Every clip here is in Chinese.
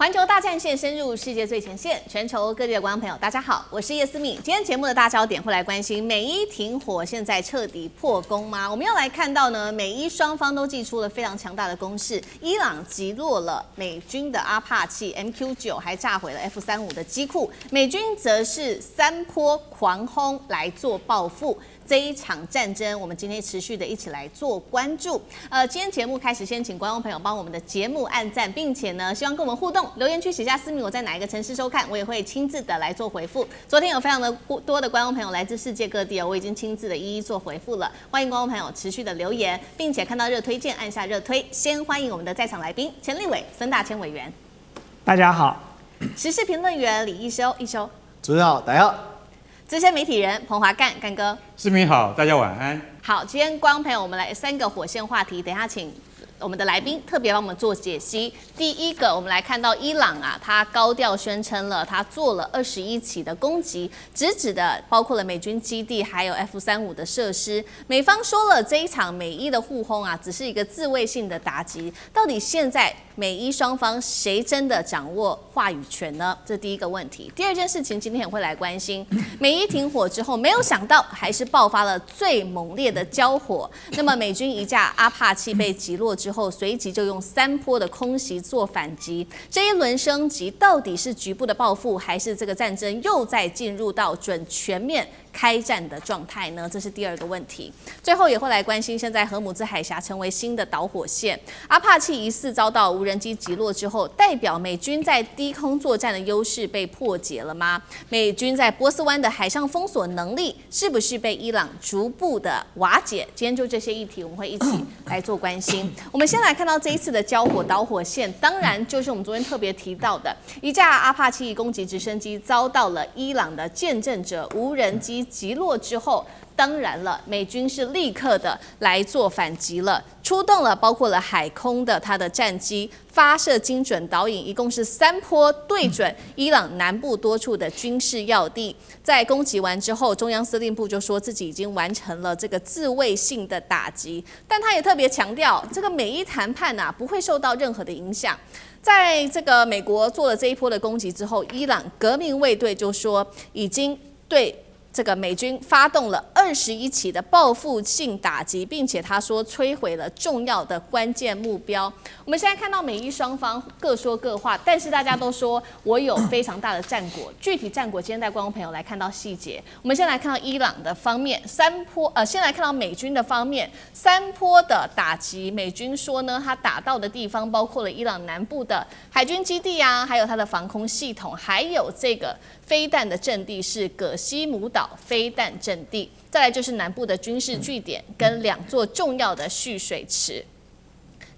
環球大戰線深入世界最前線，全球各地的觀眾朋友，大家好，我是葉思敏。今天節目的大焦點會來關心美伊停火現在徹底破功嗎？我們要來看到呢，美伊雙方都祭出了非常強大的攻勢，伊朗擊落了美軍的阿帕契 MQ9， 還炸毀了 F-35的機庫，美軍則是3波狂轟來做報復。這一場戰爭，我們今天持續的一起來做關注。今天節目開始，先請觀眾朋友幫我們的節目按讚，並且呢，希望跟我們互動，留言區寫下思敏我在哪一個城市收看，我也會親自的來做回復。昨天有非常的多的觀眾朋友來自世界各地哦，我已經親自的一一做回復了。歡迎觀眾朋友持續的留言，並且看到熱推鍵按下熱推。先歡迎我們的在場來賓前立委孫大千委員，大家好；時事評論員李亦修，亦修，主持人好，大家好。資深媒體人彭華幹，幹哥，思敏好，大家晚安。好，今天觀眾朋友，我們來3個火線話題，等一下請我們的來賓特別幫我們做解析。第一個，我們來看到伊朗啊，他高調宣稱了，他做了21起的攻擊，直指的包括了美軍基地，還有 F-35的設施。美方說了，這一場美伊的互轟啊，只是一個自衛性的打擊。到底現在美伊雙方誰真的掌握話語權呢？這第一個問題。第二件事情，今天也會來關心，美伊停火之後，沒有想到還是爆發了最猛烈的交火。那麼美軍一架阿帕契被擊落之後，隨即就用3波的空襲做反擊。這一輪升級到底是局部的報復，還是這個戰爭又再進入到準全面開戰的狀態呢？這是第二個問題。最後也會來關心，現在荷姆茲海峽成為新的導火線，阿帕契疑似遭到無人機擊落之後，代表美軍在低空作戰的優勢被破解了嗎？美軍在波斯灣的海上封鎖能力是不是被伊朗逐步的瓦解？今天就這些議題，我們會一起來做關心。我們先來看到這一次的交火導火線，當然就是我們昨天特別提到的一架阿帕契攻擊直升機遭到了伊朗的見證者無人機擊落之後，當然了，美軍是立刻的來做反擊了，出動了包括了海空的它的戰機，發射精準導引，一共是3波對準伊朗南部多處的軍事要地。在攻擊完之後，中央司令部就說自己已經完成了這個自衛性的打擊，但他也特別強調，這個美伊談判啊不會受到任何的影響。在這個美國做了這一波的攻擊之後，伊朗革命衛隊就說已經對這個美軍發動了21起的報復性打擊，並且他說摧毀了重要的關鍵目標。我們現在看到美伊雙方各說各話，但是大家都說我有非常大的戰果。具體戰果，今天帶觀眾朋友來看到細節。我們先來看到伊朗的方面，3波先來看到美軍的方面，3波的打擊，美軍說呢，他打到的地方包括了伊朗南部的海軍基地啊，還有它的防空系統，還有這個飛彈的陣地是葛西姆島飛彈陣地，再來就是南部的軍事據點跟2座重要的蓄水池。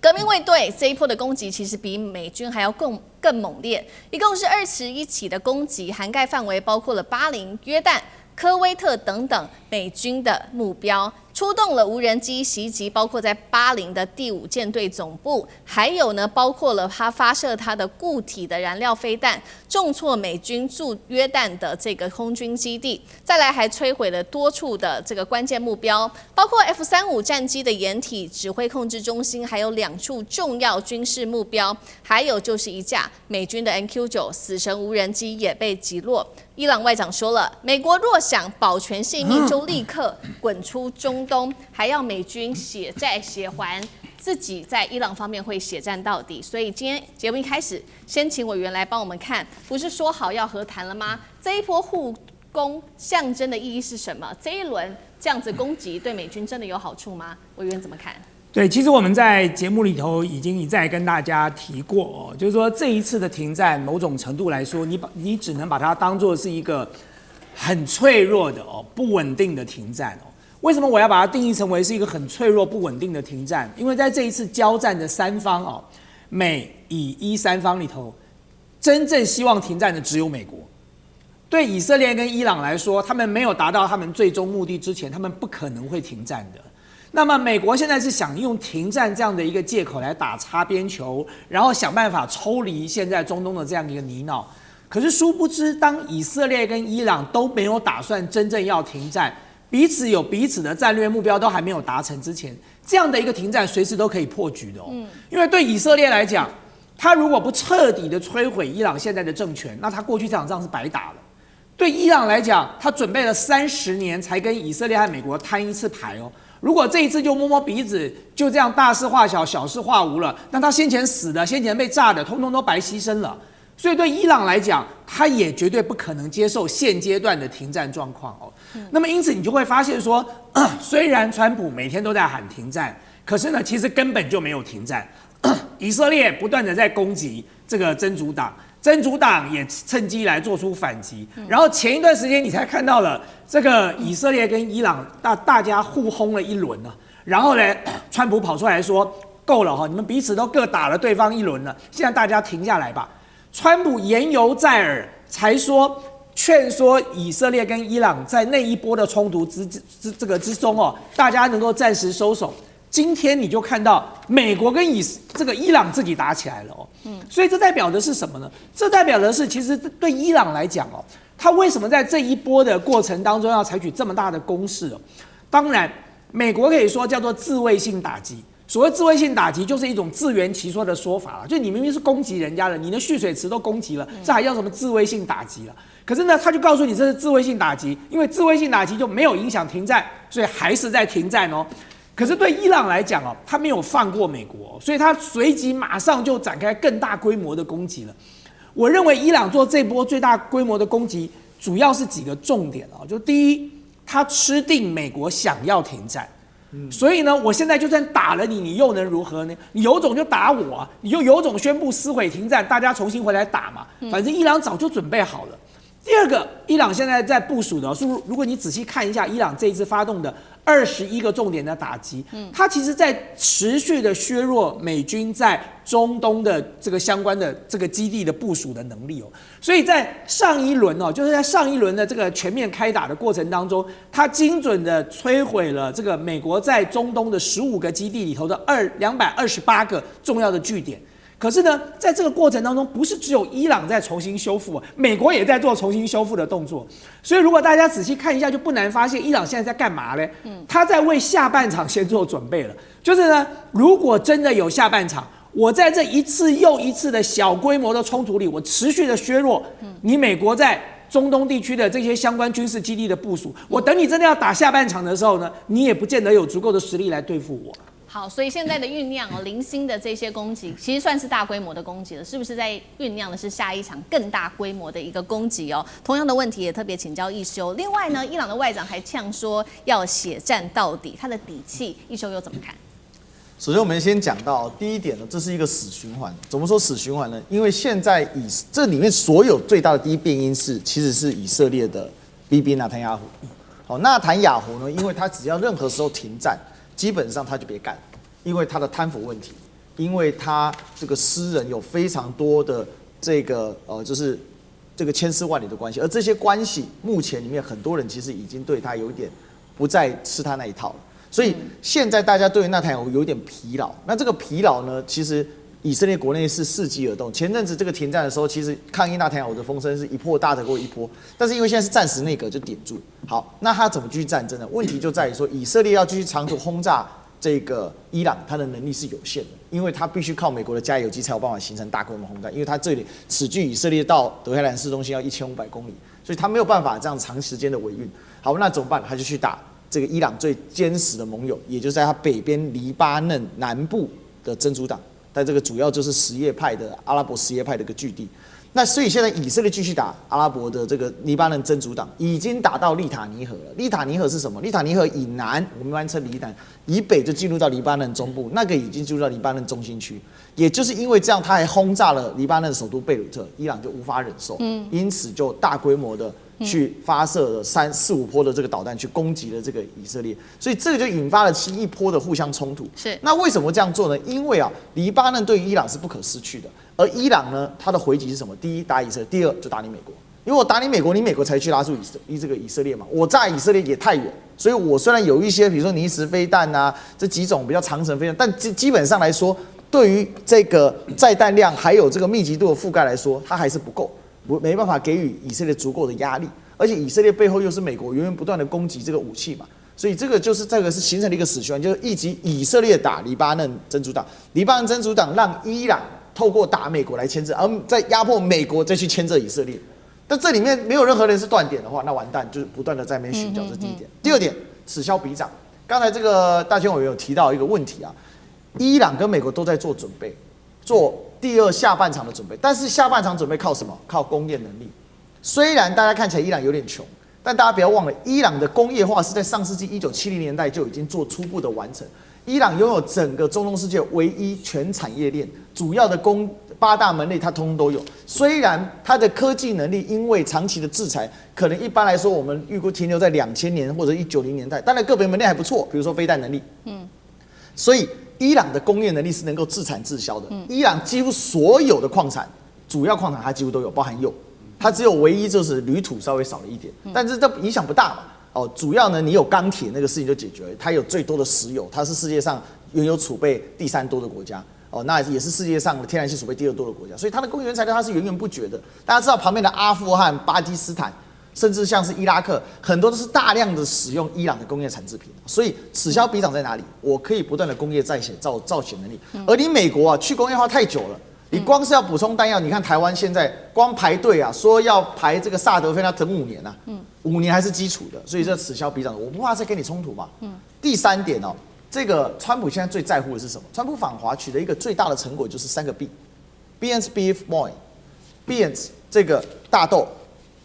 革命衛隊這一波的攻擊其實比美軍還要更猛烈，一共是21起的攻擊，涵蓋範圍包括了巴林、約旦、科威特等等美軍的目標。出動了無人機襲擊，包括在巴林的第5艦隊總部，還有呢，包括了他發射他的固體的燃料飛彈，重挫美軍駐約旦的這個空軍基地，再來還摧毀了多處的這個關鍵目標，包括 F-35戰機的掩體、指揮控制中心，還有2處重要軍事目標，還有就是一架美軍的 MQ9死神無人機也被擊落。伊朗外長說了，美國若想保全性命，就立刻滾出中東，還要美軍血債血還，自己在伊朗方面會血戰到底。所以今天節目一開始，先請委員來幫我們看，不是說好要和談了嗎？這一波互攻象徵的意義是什麼？這一輪這樣子攻擊對美軍真的有好處嗎？委員怎麼看？對，其實我們在節目裡頭已經一再跟大家提過哦，就是說這一次的停戰，某種程度來說，你只能把它當作是一個很脆弱的不穩定的停戰哦。為什麼我要把它定義成為是一個很脆弱不穩定的停戰？因為在這一次交戰的3方哦，美以伊3方裡頭，真正希望停戰的只有美國。對以色列跟伊朗來說，他們沒有達到他們最終目的之前，他們不可能會停戰的。那麼美國現在是想用停戰這樣的一個借口來打擦邊球，然後想辦法抽離現在中東的這樣一個泥淖。可是殊不知，當以色列跟伊朗都沒有打算真正要停戰，彼此有彼此的戰略目標都還沒有達成之前，這樣的一個停戰隨時都可以破局的哦。因為對以色列來講，他如果不徹底的摧毀伊朗現在的政權，那他過去這場仗是白打了。對伊朗來講，他準備了30年才跟以色列和美國攤一次牌哦。如果這一次就摸摸鼻子，就這樣大事化小，小事化無了，那他先前死的、先前被炸的，通通都白犧牲了。所以對伊朗來講，他也絕對不可能接受現階段的停戰狀況哦。那麼因此你就會發現說，雖然川普每天都在喊停戰，可是呢，其實根本就沒有停戰。以色列不斷的在攻擊這個真主黨，真主黨也趁機來做出反擊。然後前一段時間你才看到了這個以色列跟伊朗大家互轟了一輪呢。然後呢，川普跑出來說夠了哈，你們彼此都各打了對方一輪了，現在大家停下來吧。川普言犹在耳，才說勸說以色列跟伊朗在那一波的衝突之中哦，大家能夠暫時收手。今天你就看到美國跟伊朗自己打起來了哦，所以這代表的是什麼呢？這代表的是，其實對伊朗來講哦，他為什麼在這一波的過程當中要採取這麼大的攻勢哦？當然，美國可以說叫做自衛性打擊。所謂自衛性打擊，就是一種自圓其說的說法了，就你明明是攻擊人家了，你的蓄水池都攻擊了，這還叫什麼自衛性打擊了？可是呢，他就告訴你這是自衛性打擊，因為自衛性打擊就沒有影響停戰，所以還是在停戰哦。可是對伊朗來講哦，他沒有放過美國，所以他隨即馬上就展開更大規模的攻擊了。我認為伊朗做這波最大規模的攻擊，主要是幾個重點哦，就第一，他吃定美國想要停戰。所以呢，我現在就算打了你，你又能如何呢？你有種就打我啊，你就有种宣布撕毀停戰，大家重新回來打嘛。反正伊朗早就準備好了。第二個，伊朗現在在部署的，如果你仔細看一下伊朗這一次發動的21個重點的打擊，它其實在持續的削弱美軍在中東的這個相關的這個基地的部署的能力哦。所以在上一輪哦，就是在上一輪的這個全面開打的過程當中，它精準的摧毀了這個美國在中東的15個基地裡頭的228個重要的據點。可是呢，在這個過程當中，不是只有伊朗在重新修復，美國也在做重新修復的動作。所以，如果大家仔細看一下，就不難發現，伊朗現在在幹嘛呢？他在為下半場先做準備了。就是呢，如果真的有下半場，我在這一次又一次的小規模的衝突裡，我持續的削弱你美國在中東地區的這些相關軍事基地的部署。我等你真的要打下半場的時候呢，你也不見得有足夠的實力來對付我。好，所以現在的醞釀哦，零星的這些攻擊，其實算是大規模的攻擊了，是不是在醞釀的是下一場更大規模的一個攻擊哦？同樣的問題也特別請教一休。另外呢，伊朗的外長還嗆說要血戰到底，他的底氣，一休又怎麼看？首先，我們先講到第一點呢，這是一個死循環。怎麼說死循環呢？因為現在這裡面所有最大的第一變因是，其實是以色列的 BB 納坦雅胡。好，納坦雅胡呢，因為他只要任何時候停戰，基本上他就別幹，因為他的貪腐問題，因為他這個私人有非常多的這個就是這個千絲萬縷的關係，而這些關係目前裡面很多人其實已經對他有一點不再吃他那一套了，所以現在大家對納坦雅胡有點疲勞。那這個疲勞呢，其實以色列國內是伺機而動。前陣子這個停戰的時候，其實抗議納坦雅胡的風聲是一波大得過一波，但是因為現在是暫時內閣就點住。好，那他怎麼繼續戰爭呢？問題就在於說，以色列要繼續長途轟炸這個伊朗，它的能力是有限的，因為它必須靠美國的加油機才有辦法形成大規模轟炸，因為它這裡此距以色列到德黑蘭市中心要1500公里，所以它沒有辦法這樣長時間的維運。好，那怎麼辦？他就去打這個伊朗最堅實的盟友，也就是在它北邊黎巴嫩南部的真主黨。在這個主要就是什葉派的阿拉伯什葉派的一個據地，那所以現在以色列繼續打阿拉伯的這個黎巴嫩真主黨，已經打到利塔尼河了。利塔尼河是什麼？利塔尼河以南，我們一般稱黎南，以北就進入到黎巴嫩中部，那個已經進入到黎巴嫩中心區。也就是因為這樣，他還轟炸了黎巴嫩首都貝魯特，伊朗就無法忍受，因此就大規模的去發射了4、5波的這個導彈去攻擊了這個以色列，所以這個就引發了新一波的互相衝突。是，那為什麼這樣做呢？因為啊，黎巴嫩對於伊朗是不可失去的，而伊朗呢，它的回擊是什麼？第一打以色列，第二就打你美國。因為我打你美國，你美國才去拉住這個以色列嘛。我炸以色列也太遠，所以我雖然有一些比如說尼什飛彈啊這幾種比較長程飛彈，但基本上來說，對於這個載彈量還有這個密集度的覆蓋來說，它還是不夠。沒辦法給予以色列足夠的壓力，而且以色列背後又是美國源源不斷的攻擊這個武器嘛，所以這個是形成了一個死循環，就是以色列打黎巴嫩真主黨，黎巴嫩真主黨讓伊朗透過打美國來牽制，而再壓迫美國再去牽制以色列。但這裡面沒有任何人是斷點的話，那完蛋，就是不斷的在那邊尋找。這是第一點。第二點，此消彼長。剛才這個大千委員有提到一個問題啊，伊朗跟美國都在做準備，做第二下半場的準備。但是下半場準備靠什麼？靠工業能力。雖然大家看起來伊朗有點窮，但大家不要忘了，伊朗的工業化是在上世紀1970年代就已經做初步的完成。伊朗擁有整個中東世界唯一全產業鏈，主要的8大門類它通通都有。虽然它的科技能力因為長期的制裁，可能一般来說我們預估停留在2000年或者1990年代，當然個別門類還不錯，比如說飛彈能力。所以伊朗的工業能力是能夠自產自銷的。伊朗幾乎所有的礦產，主要礦產它幾乎都有，包含鈾。它只有唯一就是鋁土稍微少了一點，但是這影響不大嘛。哦，主要呢，你有鋼鐵那個事情就解決了。它有最多的石油，它是世界上原油儲備第3多的國家。哦，那也是世界上的天然气儲備第2多的国家，所以它的工业原材料它是源源不絕的。大家知道旁邊的阿富汗、巴基斯坦，甚至像是伊拉克，很多都是大量的使用伊朗的工業產製品。所以此消彼長在哪裡？我可以不斷的工業再起造血能力，而你美國啊，去工業化太久了。你光是要補充彈藥，你看台灣現在光排隊啊，說要排這個薩德菲，要等5年啊，5年還是基礎的，所以這此消彼長，我不怕再跟你衝突嘛。第3點哦，這個川普現在最在乎的是什麼？川普訪華取得一個最大的成果就是3個 B，Beyond Beef Boy，Beyond 這個大豆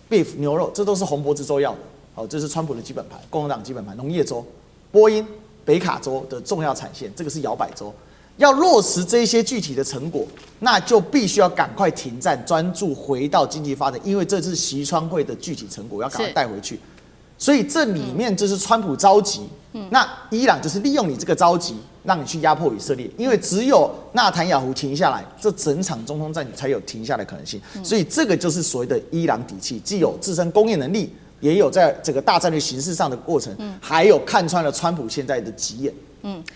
，Beef 牛肉，這都是紅脖子州要的，好，這是川普的基本盤，共和黨基本盤，農業州，波音、北卡州的重要產線，這個是搖擺州。要落實這些具體的成果，那就必須要趕快停戰，專注回到經濟發展，因為這是習川會的具體成果，要趕快帶回去。所以這裡面就是川普着急，那伊朗就是利用你這個着急，讓你去壓迫以色列，因為只有納坦雅胡停下來，這整場中東戰才有停下來的可能性。所以這個就是所謂的伊朗底氣，既有自身工業能力，也有在這個大戰略形勢上的過程，還有看穿了川普現在的急眼。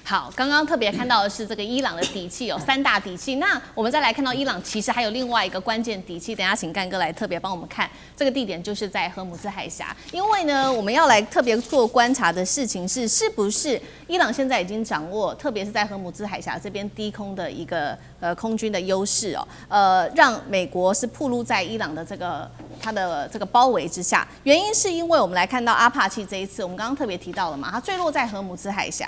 好，剛剛特別看到的是這個伊朗的底氣有3大底氣，那我們再來看到伊朗其實還有另外一個關鍵底氣，等一下請幹哥來特別幫我們看，這個地點就是在荷姆茲海峽，因為呢我們要來特別做觀察的事情是不是伊朗現在已經掌握，特別是在荷姆茲海峽這邊低空的一個空軍的優勢哦，讓美國是暴露在伊朗的它的這個包圍之下，原因是因為我們來看到阿帕契這一次，我們剛剛特別提到了嘛，它墜落在荷姆茲海峽。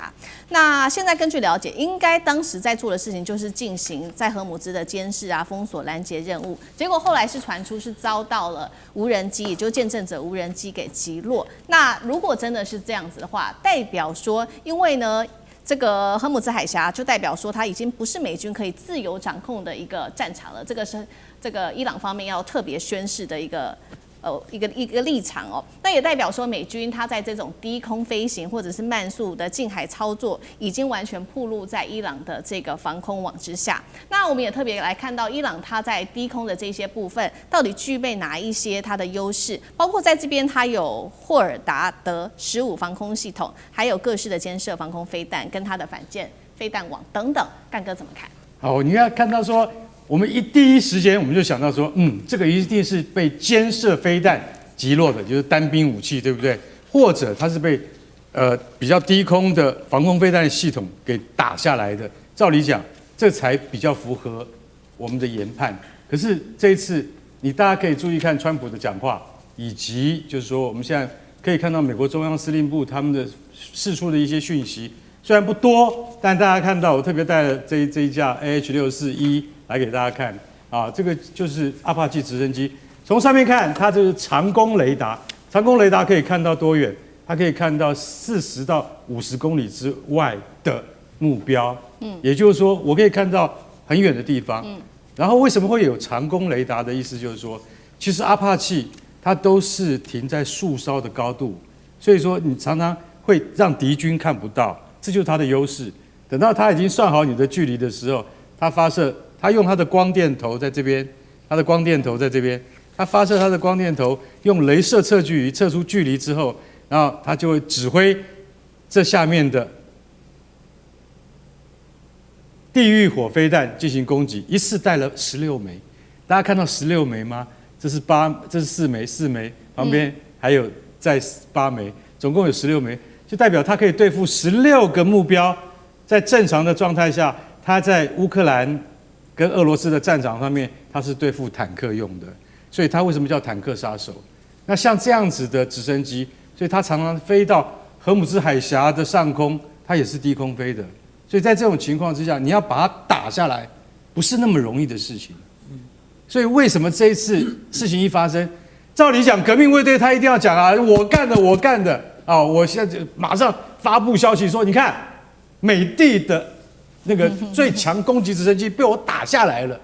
那現在根據了解，應該當時在做的事情就是進行在荷姆茲的監視啊、封鎖、攔截任務。結果後來是傳出是遭到了無人機，也就是見證者無人機給擊落。那如果真的是這樣子的話，代表說，因為呢，這個荷姆茲海峽就代表說它已經不是美軍可以自由掌控的一個戰場了。這個是這個伊朗方面要特別宣示的一個立場哦，那也代表說美軍它在這種低空飛行或者是慢速的近海操作，已經完全暴露在伊朗的這個防空網之下。那我們也特別來看到伊朗它在低空的這些部分，到底具備哪一些它的優勢？包括在這邊它有霍爾達德15防空系統，還有各式的肩射防空飛彈跟它的反艦飛彈網等等。幹哥怎麼看？好，你要看到說。我們第一時間我們就想到說，這個一定是被肩射飛彈擊落的，就是單兵武器，對不對？或者它是被比較低空的防空飛彈系統給打下來的。照理講，這才比較符合我們的研判。可是這一次，大家可以注意看川普的講話，以及就是說我們現在可以看到美國中央司令部他們的釋出的一些訊息，雖然不多，但大家看到我特別帶了這一架 AH-64E。來給大家看啊，這個就是阿帕契直升機。從上面看，它就是長弓雷達。長弓雷達可以看到多遠？它可以看到40到50公里之外的目標。也就是說，我可以看到很遠的地方。然後為什麼會有長弓雷達的意思？就是說，其實阿帕契它都是停在樹梢的高度，所以說你常常會讓敵軍看不到，這就是它的優勢。等到它已經算好你的距離的時候，它發射。他用他的光電頭在這邊，他發射他的光電頭，用雷射測距儀測出距離之後，然後他就會指揮這下面的地獄火飛彈進行攻擊，一次帶了16枚。大家看到16枚嗎？這是4枚，旁邊還有再8枚，總共有16枚，就代表他可以對付16個目標。在正常的狀態下，他在烏克蘭跟俄羅斯的戰場上面，它是對付坦克用的，所以它為什麼叫坦克殺手？那像這樣子的直升機，所以它常常飛到荷姆茲海峽的上空，它也是低空飛的。所以在這種情況之下，你要把它打下來，不是那麼容易的事情。所以為什麼這一次事情一發生，照理講革命衛隊他一定要講啊，我幹的，我幹的啊！我現在就馬上發布消息說，你看美帝的那個最強攻擊直升機被我打下來了，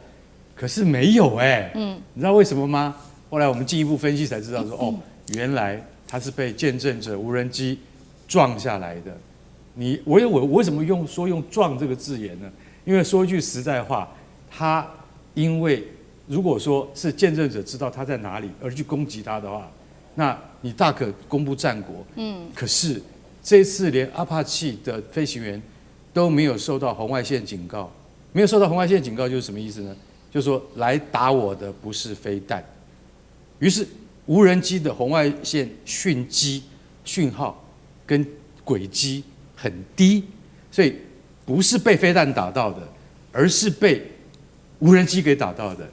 可是沒有你知道為什麼嗎？後來我們進一步分析才知道說，哦，原來它是被見證者無人機撞下來的。我為什麼用撞這個字眼呢？因為說一句實在話，他因為如果說是見證者知道他在哪裡而去攻擊他的話，那你大可公布戰果。可是這一次連阿帕契的飛行員都沒有受到紅外線警告，沒有受到紅外線警告就是什麼意思呢？就是說來打我的不是飛彈。於是無人機的紅外線訊號跟軌跡很低，所以不是被飛彈打到的，而是被無人機給打到的。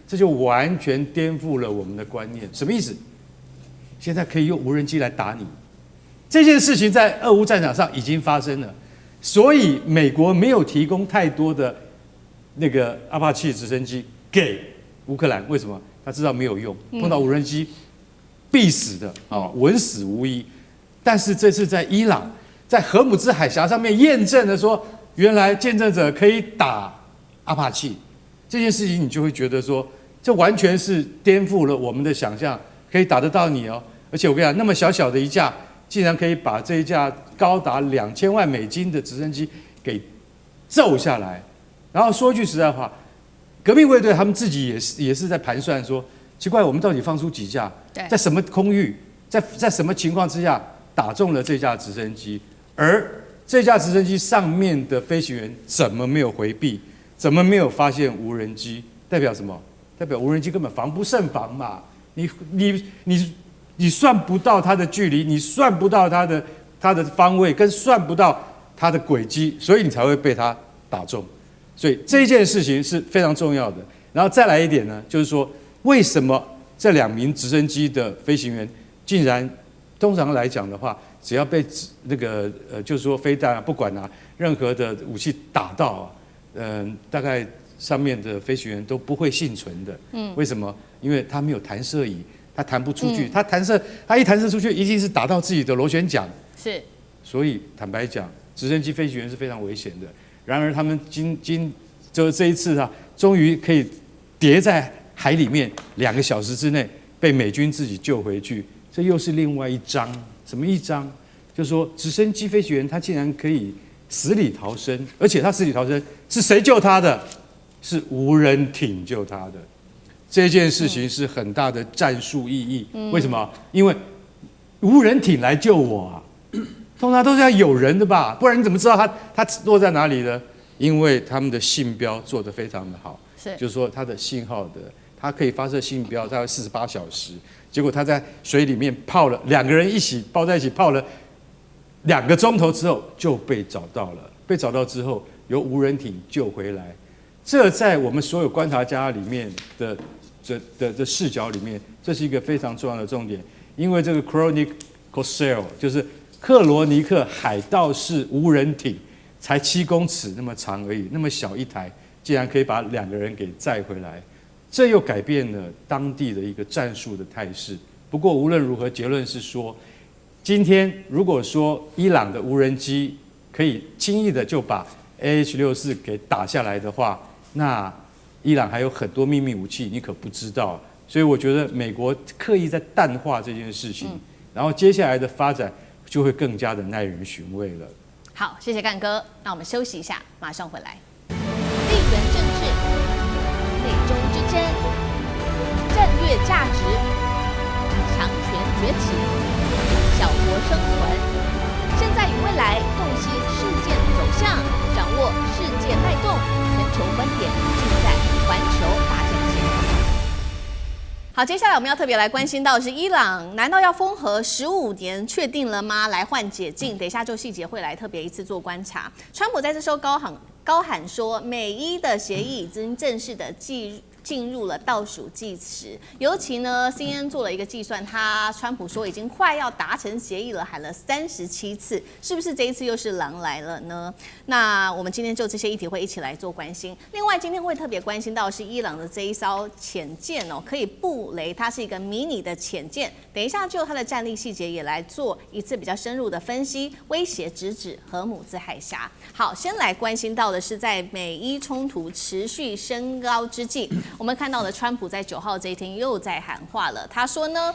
這就完全顛覆了我們的觀念。什麼意思？現在可以用無人機來打你，這件事情在俄烏戰場上已經發生了，所以美國沒有提供太多的那個阿帕契直升機給烏克蘭。為什麼？他知道沒有用，碰到無人機必死的啊，穩死無疑。但是這次在伊朗，在荷姆茲海峽上面驗證了說，原來見證者可以打阿帕契這件事情，你就會覺得說，這完全是顛覆了我們的想象，可以打得到你哦。而且我跟你講，那麼小小的一架，竟然可以把這一架高達2000萬美金的直升機給揍下來。然後說句實在話，革命衛隊他們自己也是在盤算說，奇怪，我們到底放出幾架，在什麼空域，在什麼情況之下打中了這架直升機，而這架直升機上面的飛行員怎麼沒有回避，怎麼沒有發現無人機？代表什麼？代表無人機根本防不勝防嘛！你算不到它的距離，你算不到它的方位，跟算不到它的軌跡，所以你才會被它打中。所以這件事情是非常重要的。然后再來一點呢，就是說為什麼這2名直升機的飛行員竟然，通常來講的話，只要被那個就是說飛彈啊，不管啊任何的武器打到啊，大概上面的飛行員都不會倖存的。為什麼？因為他沒有彈射椅，他彈不出去。他一彈射出去，一定是打到自己的螺旋槳。是。所以坦白講，直升機飛行員是非常危險的。然而他們就這一次啊，終於可以跌在海裡面2個小時之內被美軍自己救回去。這又是另外一章。什麼一章？就是說直升機飛行員他竟然可以死裡逃生，而且他死裡逃生是誰救他的？是無人艇救他的。這件事情是很大的戰術意義。為什麼？因為無人艇來救我啊，通常都是要有人的吧，不然你怎麼知道他落在哪裡呢？因為他们的信標做得非常的好，就是說他的信號的，他可以發射信標大概48小時，結果他在水裡面泡了2個人一起抱在一起泡了2個鐘頭之後就被找到了，被找到之後由無人艇救回來。這在我們所有觀察家裡面的視角裡面，這是一個非常重要的重點。因為這個 Chronic Corsair 就是克羅尼克海盜式無人艇，才7公尺那麼長而已，那麼小一台，竟然可以把2個人給載回來，這又改變了當地的一個戰術的態勢。不過無論如何，結論是說，今天如果說伊朗的無人機可以輕易的就把 AH-64給打下來的話，那伊朗還有很多秘密武器，你可不知道。所以我覺得美國刻意在淡化這件事情，然後接下來的發展就會更加的耐人尋味了。好，謝謝幹哥。那我們休息一下，馬上回來。地緣政治、美中之爭、戰略價值、強權崛起、小國生存，現在與未來洞悉事件走向，掌握世界脈動，全球觀點盡在環球大戰線。好，接下來我們要特別來關心到的是伊朗，難道要封核15年確定了嗎？來換解禁，等一下就細節會來特別一次做觀察。川普在這時候高高喊說美伊的協議已經正式的進入了倒數計時，尤其呢 CNN 做了一個計算，川普說已經快要達成協議了，喊了37次，是不是這一次又是狼來了呢？那我們今天就這些議題會一起來做關心。另外，今天會特別關心到的是伊朗的這一艘潛艦哦，可以布雷，它是一個迷你的潛艦。等一下就它的戰力細節也來做一次比較深入的分析，威脅直指荷姆茲海峽。好，先來關心到的是在美伊衝突持續升高之際。我們看到的川普在9號這一天又在喊話了，他說呢，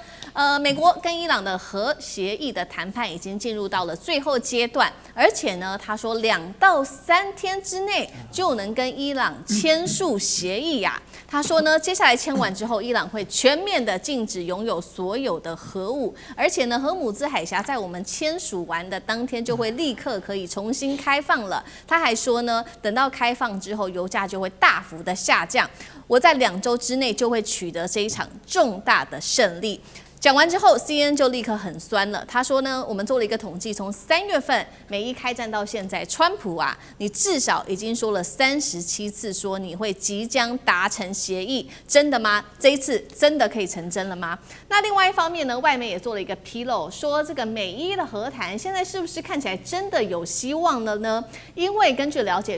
美國跟伊朗的核協議的談判已經進入到了最後階段，而且呢，他說2到3天之內就能跟伊朗簽署協議呀。他說呢，接下來簽完之後，伊朗會全面的禁止擁有所有的核武，而且呢，荷姆茲海峽在我們簽署完的當天就會立刻可以重新開放了。他還說呢，等到開放之後，油價就會大幅的下降。我在2週之內就會取得這一場重大的勝利。講完之後 ，CNN 就立刻很酸了。他說呢，我們做了一個統計，從3月份美伊開戰到現在，川普啊，你至少已經說了37次，說你會即將達成協議，真的嗎？這一次真的可以成真了嗎？那另外一方面呢，外媒也做了一個披露，說這個美伊的和談現在是不是看起來真的有希望了呢？因為根據了解，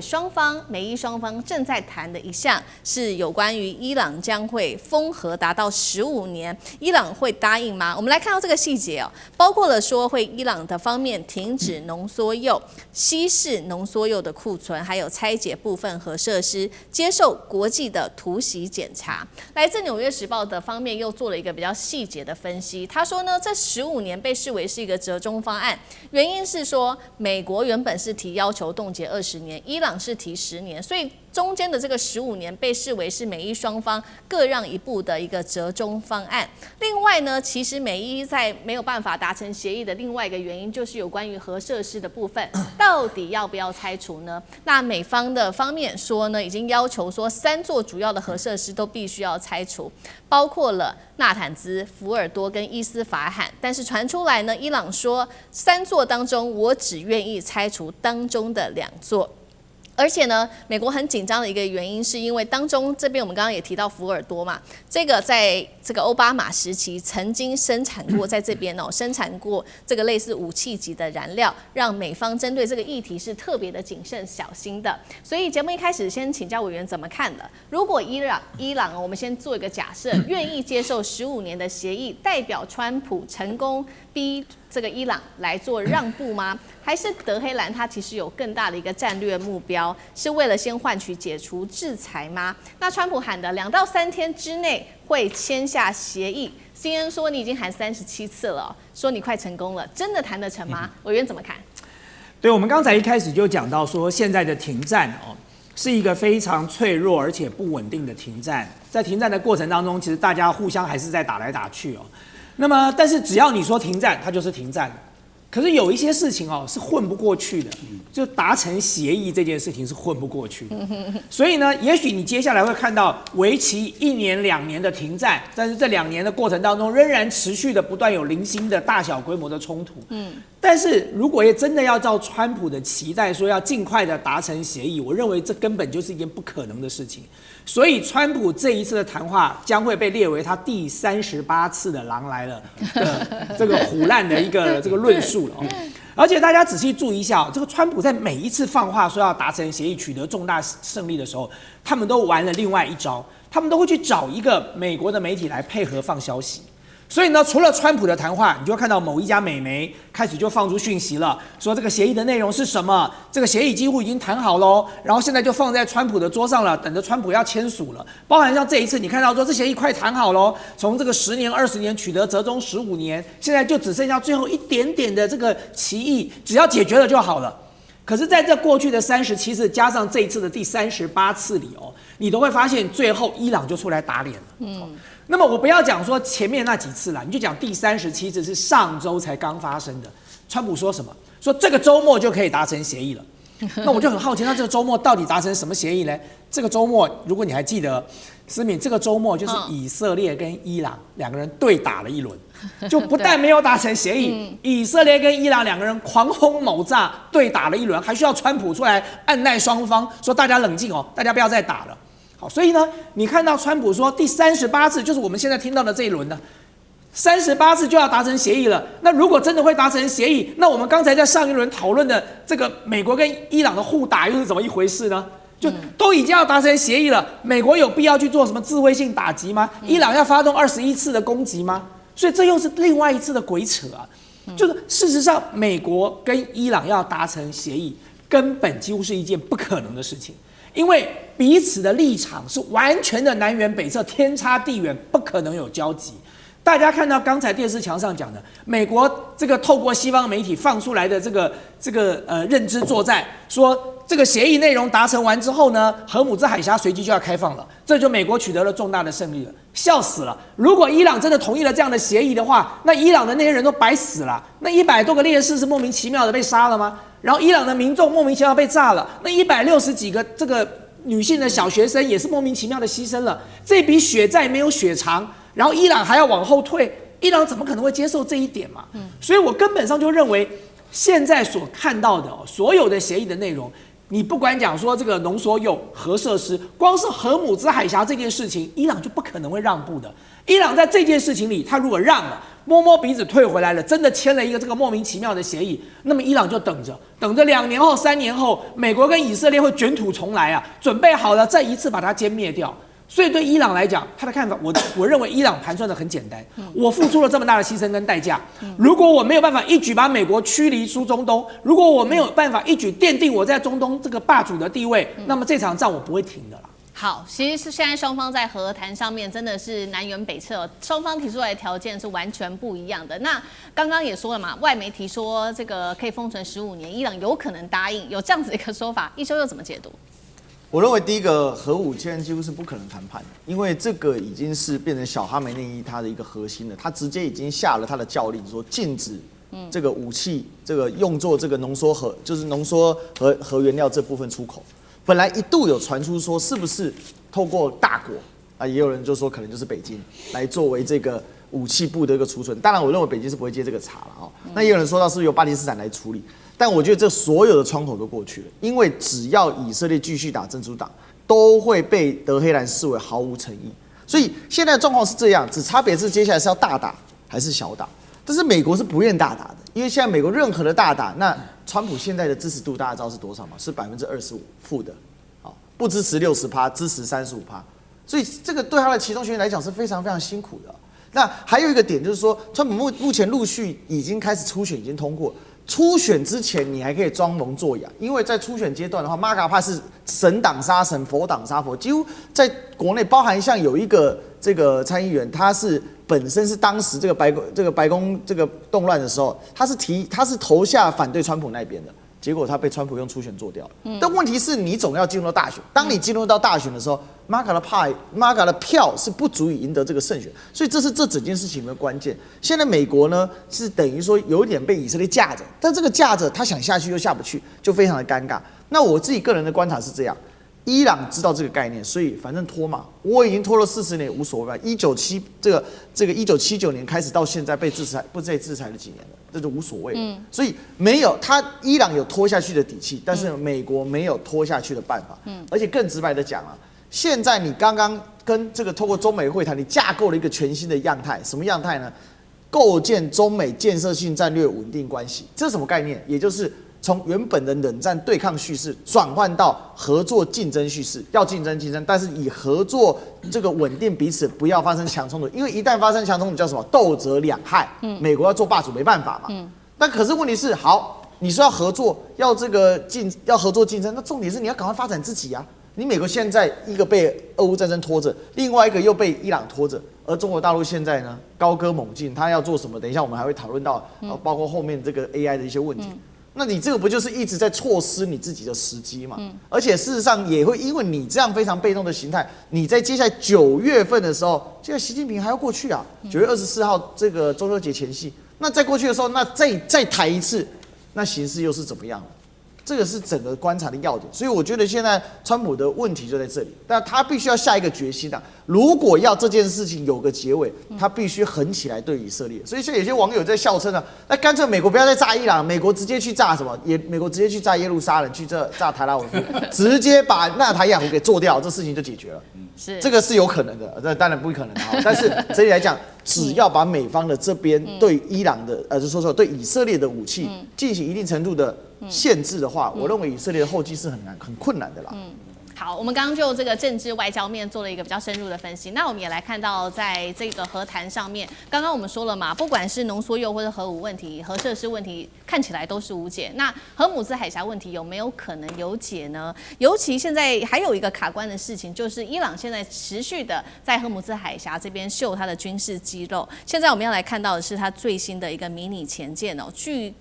美伊雙方正在談的一項是有關於伊朗將會封核達到15年，伊朗會答應嗎？我們來看到這個細節哦，包括了說會伊朗的方面停止濃縮鈾、稀釋濃縮鈾的庫存，還有拆解部分核設施，接受國際的突襲檢查。來自《紐約時報》的方面又做了一個比較細節的分析，他說呢，這15年被視為是一個折中方案，原因是說美國原本是提要求凍結20年，伊朗是提10年，所以中間的這個15年被視為是美伊雙方各讓一步的一個折中方案。另外呢，其實美伊在沒有辦法達成協議的另外一個原因，就是有關於核設施的部分，到底要不要拆除呢？那美方的方面說呢，已經要求說3座主要的核設施都必須要拆除，包括了納坦茲、福爾多跟伊斯法罕。但是傳出來呢，伊朗說3座當中，我只願意拆除當中的2座。而且呢，美國很緊張的一個原因，是因為當中這邊我們剛剛也提到福爾多嘛，這個在這個奧巴馬時期曾經生產過，在這邊哦生產過這個類似武器級的燃料，讓美方針對這個議題是特別的謹慎小心的。所以節目一開始先請教委員怎麼看的？如果伊朗，我們先做一個假設，願意接受15年的協議，代表川普成功逼這個伊朗來做讓步嗎？還是德黑蘭他其實有更大的一個戰略目標，是為了先換取解除制裁嗎？那川普喊的2到3天之內會簽下協議，CNN 說你已經喊37次了，說你快成功了，真的談得成嗎？委員怎麼看？對，我們剛才一開始就講到說，現在的停戰哦，是一個非常脆弱而且不穩定的停戰。在停戰的過程當中，其實大家互相還是在打來打去哦。那麼，但是只要你說停戰，它就是停戰。可是有一些事情哦是混不過去的，就達成協議這件事情是混不過去的。所以呢，也許你接下來會看到為期1年2年的停戰，但是這2年的過程當中，仍然持續的不斷有零星的大小規模的衝突。但是如果也真的要照川普的期待說要盡快的達成協議，我認為這根本就是一件不可能的事情。所以川普這一次的談話將會被列為他第38次的狼來了的這個唬爛的一個這個論述了哦。而且大家仔細注意一下哦，這個川普在每一次放話說要達成協議、取得重大勝利的時候，他們都玩了另外一招，他們都會去找一個美國的媒體來配合放消息。所以呢，除了川普的談話，你就會看到某一家美媒開始就放出訊息了，說這個協議的內容是什麼？這個協議幾乎已經談好嘍，然後現在就放在川普的桌上了，等着川普要簽署了。包含像這一次，你看到說這協議快談好嘍，從這個10年、20年取得折中15年，現在就只剩下最後一點點的這個歧義，只要解決了就好了。可是在這過去的37次加上這一次的第38次裡哦，你都會發現最後伊朗就出來打臉了。那麼我不要講說前面那幾次啦，你就講第37次是上周才剛發生的。川普說什麼？說這個周末就可以達成協議了。那我就很好奇，那這個周末到底達成什麼協議呢？這個周末，如果你還記得，思敏，這個周末就是以色列跟伊朗兩個人對打了一輪，就不但沒有達成協議，以色列跟伊朗兩個人狂轟猛炸對打了一輪，還需要川普出來按捺雙方，說大家冷靜哦，大家不要再打了。好，所以呢，你看到川普說第38次，就是我們現在聽到的這一輪呢，38次就要達成協議了。那如果真的會達成協議，那我們剛才在上一輪討論的這個美國跟伊朗的互打又是怎麼一回事呢？就都已經要達成協議了，美國有必要去做什麼自衛性打擊嗎？伊朗要發動21次的攻擊嗎？所以這又是另外一次的鬼扯啊！就是事實上，美國跟伊朗要達成協議，根本幾乎是一件不可能的事情，因為彼此的立場是完全的南轅北轍，天差地遠，不可能有交集。大家看到剛才電視牆上講的，美國這個透過西方媒體放出來的這個認知作戰，說這個協議內容達成完之後呢，荷姆茲海峽隨即就要開放了，這就美國取得了重大的勝利了，笑死了！如果伊朗真的同意了這樣的協議的話，那伊朗的那些人都白死了，那100多個烈士是莫名其妙的被殺了嗎？然後伊朗的民眾莫名其妙被炸了，那160幾個這個女性的小學生也是莫名其妙的犧牲了，這筆血債沒有血償。然後伊朗還要往後退，伊朗怎麼可能會接受這一點嘛？所以我根本上就認為，現在所看到的所有的協議的內容，你不管講說這個濃縮鈾核設施，光是荷姆茲海峽這件事情，伊朗就不可能會讓步的。伊朗在這件事情裡，他如果讓了，摸摸鼻子退回來了，真的簽了一個這個莫名其妙的協議，那麼伊朗就等着2年後、3年後，美國跟以色列會捲土重來啊，準備好了再一次把它殲滅掉。所以對伊朗來講，他的看法，我認為伊朗盤算的很簡單，我付出了這麼大的犧牲跟代價，如果我沒有辦法一舉把美國驅離出中東，如果我沒有辦法一舉奠定我在中東這個霸主的地位，那麼這場仗我不會停的啦。好，其實是現在雙方在和談上面真的是南轅北轍，雙方提出來的條件是完全不一樣的。那剛剛也說了嘛，外媒提說這個可以封存15年，伊朗有可能答應，有這樣子一個說法，一修又怎麼解讀？我認為第一個核武現在幾乎是不可能談判的，因為這個已經是變成小哈梅內伊他的一個核心了，他直接已經下了他的教令，說禁止這個武器這個用作這個濃縮核，就是濃縮核原料這部分出口。本來一度有傳出說是不是透過大國啊，也有人就說可能就是北京來作為這個武器部的一個儲存。當然，我認為北京是不會接這個茬了哦。那也有人說到是不是由巴基斯坦來處理。但我覺得這所有的窗口都過去了，因為只要以色列繼續打真主黨，都會被德黑蘭視為毫無誠意。所以現在的狀況是這樣，只差別是接下來是要大打還是小打。但是美國是不願大打的，因為現在美國任何的大打，那川普現在的支持度大家知道是多少嗎？是25%負的，不支持60%，支持35%。所以這個對他的其中學員來講是非常非常辛苦的。那還有一個點就是說，川普目前陸續已經開始初選，已經通過。初選之前，你還可以裝聾作啞，因為在初選階段的話，馬卡帕是神擋殺神，佛擋殺佛，幾乎在國內，包含像有一個這個參議員，他是本身是當時這個白宮這個動亂的時候，他是投下反對川普那邊的。結果他被川普用初選做掉了。但問題是你總要進入到大選，當你進入到大選的時候，馬卡的票是不足以贏得這個勝選，所以這是這整件事情的關鍵。現在美國呢是等於說有一點被以色列架着，但這個架着他想下去又下不去，就非常的尷尬。那我自己個人的觀察是這樣，伊朗知道這個概念，所以反正拖嘛，我已經拖了40年也無所謂吧。1979年開始到現在被制裁，不被制裁了幾年了。這就無所謂，所以沒有伊朗有拖下去的底氣，但是美國沒有拖下去的辦法，而且更直白的講啊，現在你剛剛跟這個透過中美會談，你架構了一個全新的樣態，什麼樣態呢？構建中美建設性戰略穩定關係，這是什麼概念？也就是從原本的冷戰對抗敘事轉換到合作競爭敘事，要競爭，但是以合作這個穩定彼此，不要發生強衝突，因為一旦發生強衝突叫什麼？鬥則兩害。美國要做霸主沒辦法嘛。但可是問題是，好，你說要合作，要合作競爭，那重點是你要趕快發展自己啊。你美國現在一個被俄烏戰爭拖着，另外一個又被伊朗拖着，而中國大陸現在呢高歌猛進，他要做什麼？等一下我們還會討論到，包括後面這個 AI 的一些問題。那你這個不就是一直在錯失你自己的時機嘛？而且事實上也會因為你這樣非常被動的形態，你在接下來9月份的時候，現在習近平還要過去啊，9月24號這個中秋節前夕，那再過去的時候，那再談一次，那形勢又是怎麼樣了？這個是整個觀察的要點。所以我覺得現在川普的問題就在這裡，但他必須要下一個決心啊。如果要這件事情有個結尾，他必須狠起來對以色列。所以現在有些網友在笑稱啊，那乾脆美國不要再炸伊朗，美國直接去炸什麼？美國直接去炸耶路撒冷，去炸特拉維夫，直接把納坦雅胡給做掉，這事情就解決了。是這個是有可能的，這當然不可能啊。但是整體來講，只要把美方的這邊對伊朗的就說對以色列的武器進行一定程度的限制的話，我認為以色列的後繼是很困難的啦。好，我們剛剛就这個政治外交面做了一個比較深入的分析。那我們也來看到，在這個和談上面，剛剛我們說了嘛，不管是濃縮鈾或者核武問題、核設施問題，看起來都是無解。那荷姆茲海峽問題有沒有可能有解呢？尤其現在還有一個卡關的事情，就是伊朗現在持續的在荷姆茲海峽這邊秀它的軍事肌肉。現在我們要來看到的是它最新的一個迷你潛艦哦。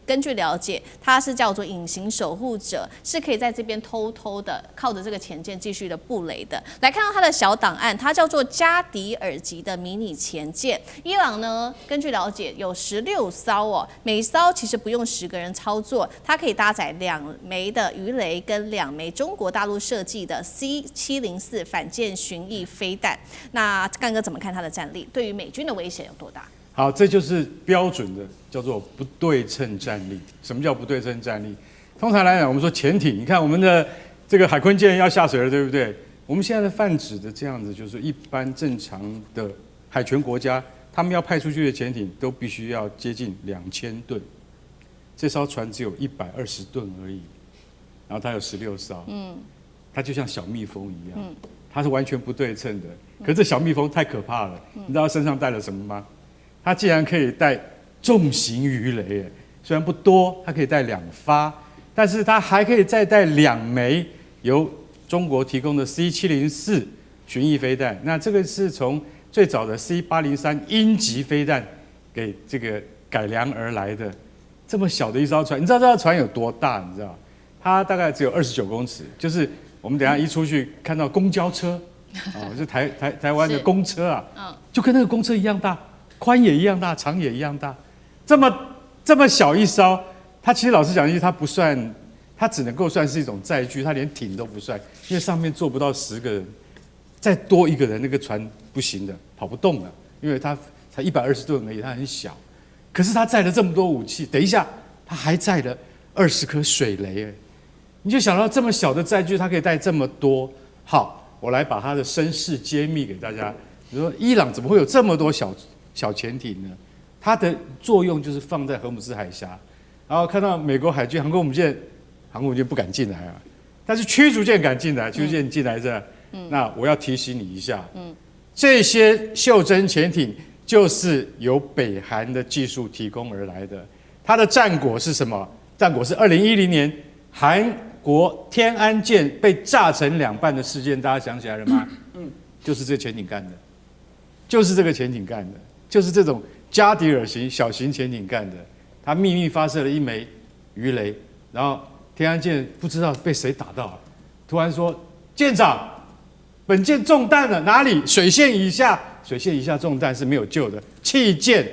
根據了解，它是叫做隱形守護者，是可以在這邊偷偷的靠着這個潛艦繼續的布雷的。來看到它的小檔案，它叫做加迪爾級的迷你潛艦。伊朗呢，根據了解有16艘哦，每艘其實不用10個人操作，它可以搭載2枚的魚雷跟2枚中國大陸設計的 C704反艦巡弋飛彈。那幹哥怎麼看它的戰力？對於美軍的威脅有多大？好，這就是標準的叫做不對稱戰力。什麼叫不對稱戰力？通常來講，我們說潛艇，你看我們的這個海鯤艦要下水了，對不對？我們現在的泛指的這樣子，就是一般正常的海權國家，他們要派出去的潛艇都必須要接近2000噸，這艘船只有120噸而已，然後它有16艘，它就像小蜜蜂一樣，它是完全不對稱的。可是這小蜜蜂太可怕了，你知道它身上帶了什麼嗎？它竟然可以帶重型魚雷，雖然不多，它可以帶2發，但是它還可以再帶2枚由中國提供的 C704巡弋飛彈。那這個是從最早的 C803鷹擊飛彈給這個改良而來的。這麼小的一艘船，你知道這艘船有多大？你知道，它大概只有29公尺，就是我們等一下一出去看到公交車，就台灣的公車啊，就跟那個公車一樣大，寬也一樣大，長也一樣大。這麼小一艘，它其實老實講一句，它不算，它只能夠算是一種載具，它連艇都不算，因為上面坐不到10個人，再多1個人那個船不行的，跑不動了，因為它才120噸而已，它很小。可是它載了這麼多武器，等一下它還載了20顆水雷，你就想到這麼小的載具，它可以帶這麼多。好，我來把它的身世揭秘給大家。你說伊朗怎麼會有這麼多小潛艇呢？它的作用就是放在荷姆茲海峽，然後看到美國海軍航空母艦不敢進來啊，但是驅逐艦敢進來，驅逐艦進來這，那我要提醒你一下，這些袖珍潛艇就是由北韓的技術提供而來的。它的戰果是什麼？戰果是2010年韓國天安艦被炸成2半的事件，大家想起來了嗎？就是這個潛艇幹的，就是這個潛艇幹的，就是這種加迪爾型小型潛艇幹的。它秘密發射了1枚魚雷，然後天安艦不知道被誰打到了，突然說：“艦長，本艦中彈了，哪裡？水線以下。”水線以下中彈是沒有救的。氣艦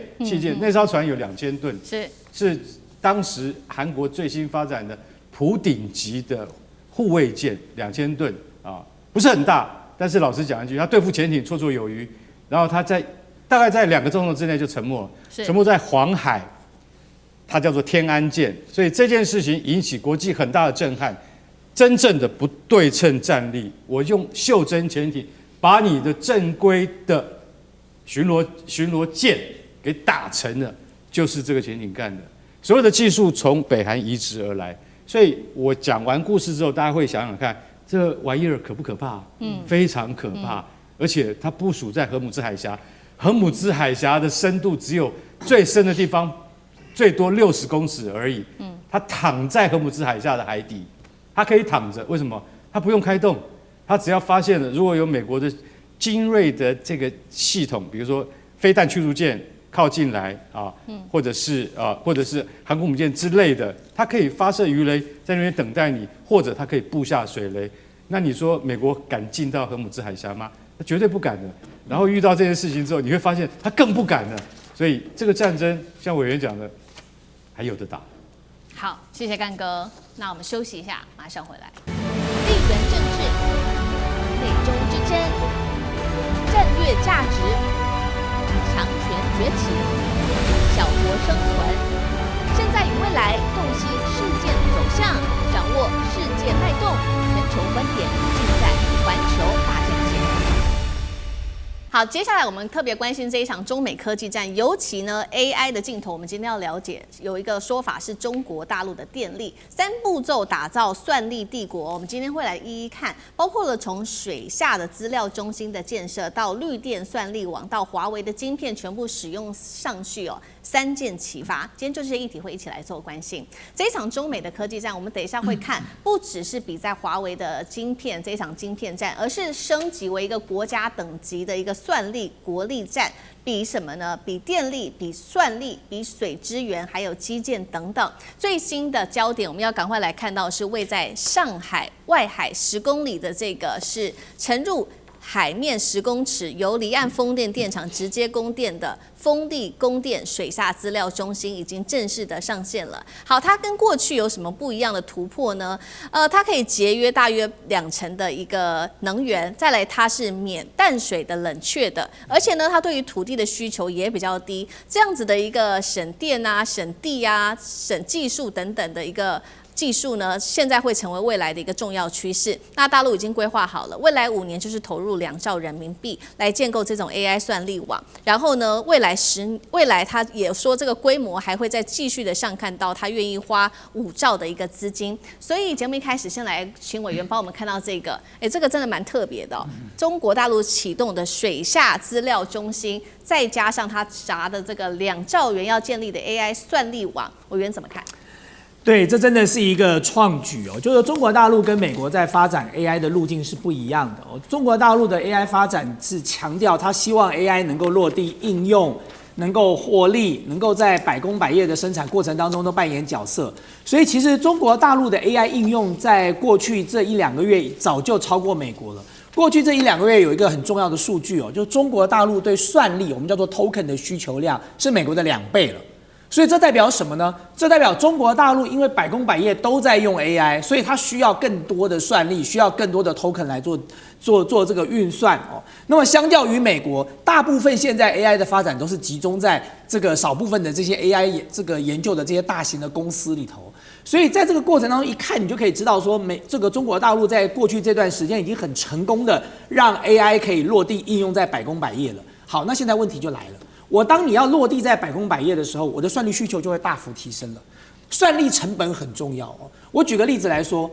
那艘船有2000噸，是當時韓國最新發展的普鼎級的護衛艦，2000噸啊，不是很大，但是老實講一句，它對付潛艇綽綽有餘。然後它大概在2個鐘頭之內就沉沒了，沉沒在黃海，它叫做天安艦。所以這件事情引起國際很大的震撼。真正的不对稱戰力，我用袖珍潛艇把你的正規的巡邏艦給打沉了，就是這個潛艇幹的。所有的技術從北韓移植而來，所以我講完故事之後，大家會想想看，這玩意兒可不可怕？非常可怕。而且它部署在荷姆茲海峽，荷姆茲海峽的深度只有最深的地方最多60公尺而已。它躺在荷姆茲海峽的海底，它可以躺着，為什麼？它不用開動，它只要發現了如果有美國的精銳的這個系統，比如說飛彈驅逐艦靠近來啊，或者是航空母艦之類的，它可以發射魚雷在那邊等待你，或者它可以布下水雷。那你說美國敢進到荷姆茲海峽嗎？他絕對不敢的。然後遇到這件事情之後，你會發現他更不敢了。所以這個戰爭，像委員講的，還有得打。好，謝謝幹哥。那我們休息一下，馬上回來。地緣政治、美中之爭、戰略價值、強權崛起、小國生存，現在與未來洞悉事件走向，掌握世界脈動，全球觀點盡在環球大戰線。好，接下來我們特別關心這一場中美科技戰，尤其呢 AI 的鏡頭。我們今天要了解，有一個說法是中國大陸的電力3步驟打造算力帝國。我們今天會來一一看，包括了從水下的資料中心的建設，到綠電算力網，到華為的晶片全部使用上去哦，3箭齊發。今天就這些議題會一起來做關心。這一場中美的科技戰，我們等一下會看，不只是比在華為的晶片這一場晶片戰，而是升級為一個國家等級的一個算力國力戰，比什麼呢？比電力、比算力、比水資源，還有基建等等。最新的焦點，我們要趕快來看到是位在上海外海10公里的這個是沉入海面10公尺，由離岸風電電廠直接供電的風力供電水下資料中心已經正式的上線了。好，它跟過去有什麼不一樣的突破呢？它可以節約大約20%的一個能源，再來它是免淡水的冷卻的，而且呢，它對於土地的需求也比較低，這樣子的一個省電啊、省地啊、省技術等等的一個技術呢，現在會成為未來的一個重要趨勢。那大陸已經規劃好了，未來5年就是投入2兆人民幣來建構這種 AI 算力網。然後呢，未來他也說這個規模還會再繼續的上看到，他願意花5兆的一個資金。所以節目一開始先來請委員幫我們看到這個，這個真的蠻特別的哦。中國大陸啟動的水下資料中心，再加上他砸的這個2兆元要建立的 AI 算力網，委員怎麼看？對，這真的是一個創舉哦。就是中國大陸跟美國在發展 AI 的路徑是不一樣的哦。中國大陸的 AI 發展是強調，他希望 AI 能夠落地應用，能夠獲利，能夠在百工百業的生產過程當中都扮演角色。所以，其實中國大陸的 AI 應用在過去這1-2個月早就超過美國了。過去這1-2個月有一個很重要的數據哦，就是中國大陸對算力，我們叫做 token 的需求量是美國的2倍了。所以這代表什麼呢？這代表中國大陸因為百工百業都在用 AI， 所以它需要更多的算力，需要更多的 token 來做這個運算哦。那麼相較於美國，大部分現在 AI 的發展都是集中在這個少部分的這些 AI 這個研究的這些大型的公司裡頭。所以在這個過程當中，一看你就可以知道說，這個中國大陸在過去這段時間已經很成功的讓 AI 可以落地應用在百工百業了。好，那現在問題就來了。當你要落地在百工百業的時候，我的算力需求就會大幅提升了。算力成本很重要哦。我舉個例子來說，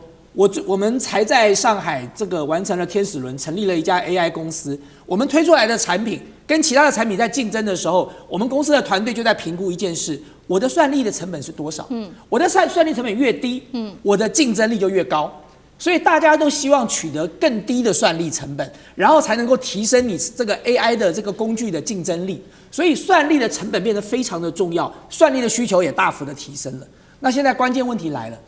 我們才在上海這個完成了天使輪，成立了一家 AI 公司。我們推出來的產品跟其他的產品在競爭的時候，我們公司的團隊就在評估一件事：我的算力的成本是多少？我的算力成本越低，我的競爭力就越高。所以大家都希望取得更低的算力成本，然後才能夠提升你這個 AI 的这個工具的競爭力。所以算力的成本變得非常的重要，算力的需求也大幅的提升了。那現在關鍵問題來了，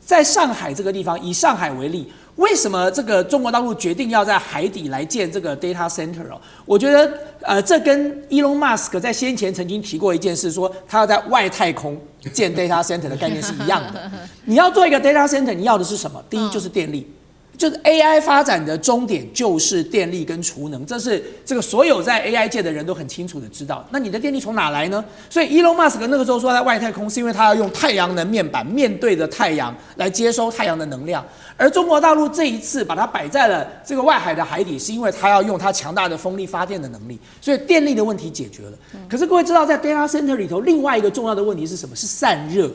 在上海這個地方，以上海為例，為什麼這個中國大陸決定要在海底來建這個 data center 哦？我覺得這跟 Elon Musk 在先前曾經提過一件事，說他要在外太空建 data center 的概念是一樣的。你要做一個 data center， 你要的是什麼？第一就是電力。就是 AI 發展的終點就是電力跟儲能，這是這個所有在 AI 界的人都很清楚的知道。那你的電力從哪來呢？所以 Elon Musk 那個時候說在外太空，是因為他要用太陽能面板面對着太陽來接收太陽的能量。而中國大陸這一次把它擺在了這個外海的海底，是因為它要用它強大的風力發電的能力，所以電力的問題解決了。可是各位知道，在 data center 裡頭，另外一個重要的問題是什麼？是散熱。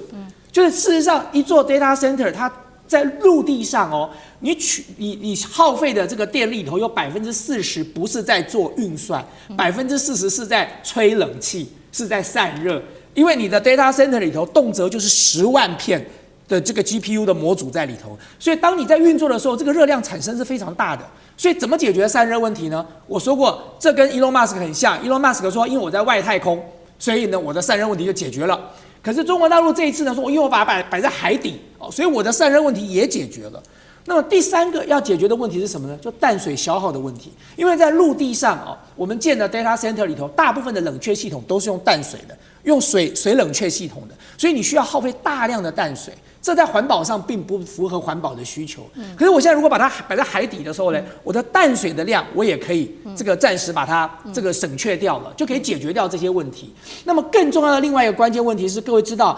就是事實上，一座 data center 它在陸地上哦，你耗費的這個電力裡頭有40%不是在做運算，40%是在吹冷氣，是在散熱。因為你的 data center 裡頭動輒就是10萬片的這個 GPU 的模組在裡頭，所以當你在運作的時候，這個熱量產生是非常大的。所以怎麼解決散熱問題呢？我說過，這跟 Elon Musk 很像。Elon Musk 說，因為我在外太空，所以呢我的散熱問題就解決了。可是中國大陸這一次呢，說因為我把它擺在海底哦，所以我的散熱問題也解決了。那麼第三個要解決的問題是什麼呢？就淡水消耗的問題。因為在陸地上哦，我們建的 data center 裡頭，大部分的冷卻系統都是用淡水的，用水冷卻系統的，所以你需要耗費大量的淡水。這在環保上並不符合環保的需求。可是我現在如果把它擺在海底的時候呢，我的淡水的量我也可以這個暫時把它這個省卻掉了，就可以解決掉這些問題。那麼更重要的另外一個關鍵問題是，各位知道，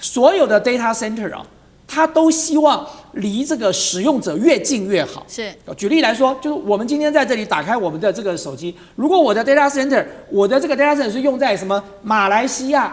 所有的 data center 啊，它都希望離這個使用者越近越好。是，舉例來說，就是我們今天在這裡打開我們的這個手機，如果我的 data center， 我的這個 data center 是用在什麼馬來西亞。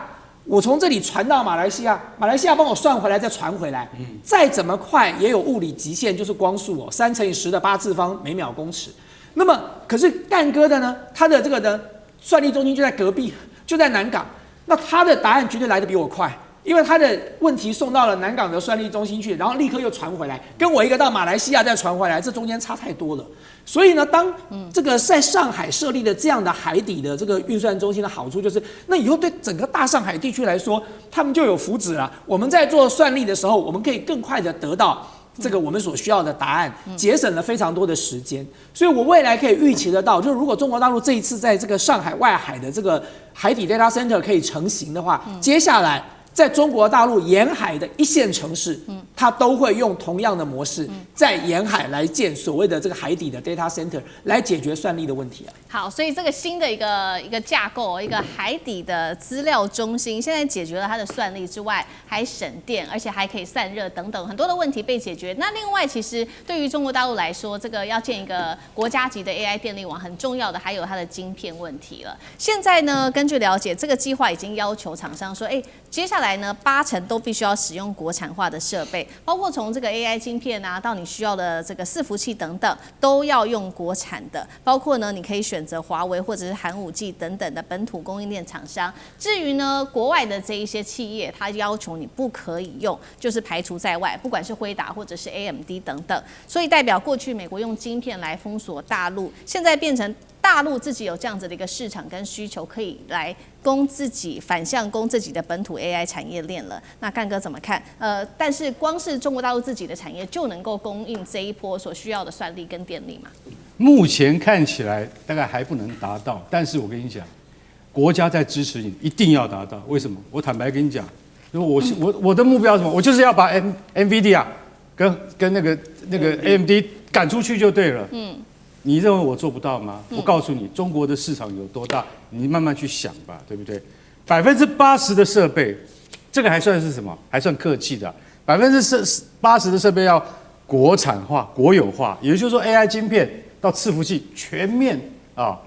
我從這裡傳到馬來西亞，馬來西亞幫我算回來，再傳回來，再怎麼快也有物理極限，就是光速哦，3乘以10的8次方每秒公尺。那麼，可是幹哥的呢，他的這個呢，算力中心就在隔壁，就在南港，那他的答案絕對來得比我快，因為他的問題送到了南港的算力中心去，然後立刻又傳回來，跟我一個到馬来西亞再傳回來，這中間差太多了。所以呢，當這個在上海設立的這樣的海底的這個運算中心的好處就是，那以後對整個大上海地區來說，他們就有福祉了。我們在做算力的時候，我們可以更快的得到這個我們所需要的答案，節省了非常多的時間。所以我未來可以預期得到，就是如果中國大陸這一次在這個上海外海的這個海底 data center 可以成型的話，接下來在中國大陸沿海的一線城市，它都會用同樣的模式，在沿海來建所謂的這個海底的 data center 來解決算力的問題啊。好，所以這個新的一個架構，一個海底的資料中心，現在解決了它的算力之外，還省電，而且還可以散熱等等很多的問題被解決。那另外，其實對於中國大陸來說，這個要建一個國家級的 AI 電力網，很重要的還有它的晶片問題了。現在呢，根據了解，這個計劃已經要求廠商說，接下來呢，80%都必須要使用國產化的設備，包括從這個 AI 晶片啊，到你需要的這個伺服器等等，都要用國產的。包括呢，你可以選擇華為或者是寒武紀等等的本土供應鏈廠商。至於呢，國外的這一些企業，它要求你不可以用，就是排除在外，不管是輝達或者是 AMD 等等。所以代表過去美國用晶片來封鎖大陸，現在變成大陸自己有這樣子的一個市場跟需求，可以來供自己反向供自己的本土 AI 產業鏈了。那幹哥怎麼看？但是光是中國大陸自己的產業就能夠供應這一波所需要的算力跟電力嗎？目前看起來大概還不能達到，但是我跟你講，國家在支持你，一定要達到。為什麼？我坦白跟你講，如果我的目標是什麼？我就是要把 NVIDIA 跟那個 AMD 趕出去就對了。你認為我做不到嗎？我告訴你，中國的市場有多大，你慢慢去想吧，對不对？80%的設備，這個還算是什麼？還算客氣的。80%的設備要國產化、國有化，也就是說 AI 晶片到伺服器全面啊，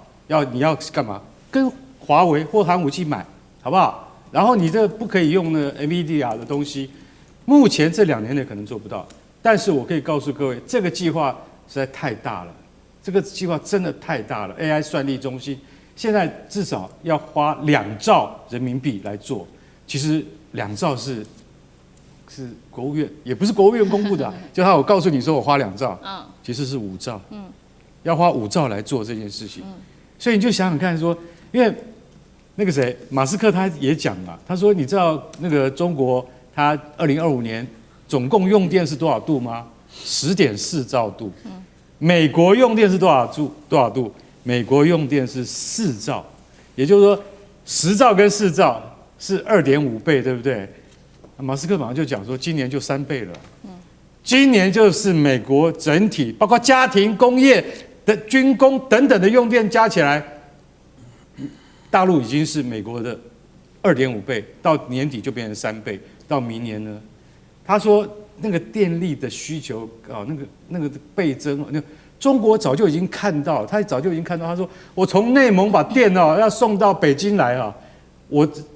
你要幹嘛？跟華為或寒武紀買，好不好？然後你這個不可以用那 NVIDIA 的東西，目前這2年內可能做不到，但是我可以告訴各位，這個計劃實在太大了。這個計劃真的太大了 ，AI 算力中心現在至少要花2兆人民幣來做。其實2兆是國務院，也不是國務院公布的、啊，就我告訴你說我花2兆，其實是5兆，要花5兆來做這件事情。所以你就想想看說，因為那個誰，馬斯克他也講了，他說你知道那個中國他2025年總共用電是多少度嗎？10.4兆度。美國用電是多少度？美國用電是4兆，也就是說10兆跟4兆是2.5倍，對不對？馬斯克馬上就講說，今年就3倍了。今年就是美國整體，包括家庭、工業的軍工等等的用電加起來，大陸已經是美國的2.5倍，到年底就變成3倍，到明年呢？他說。那個電力的需求啊，那個倍增，中國早就已經看到，他早就已經看到。他說，我從內蒙把電要送到北京來啊，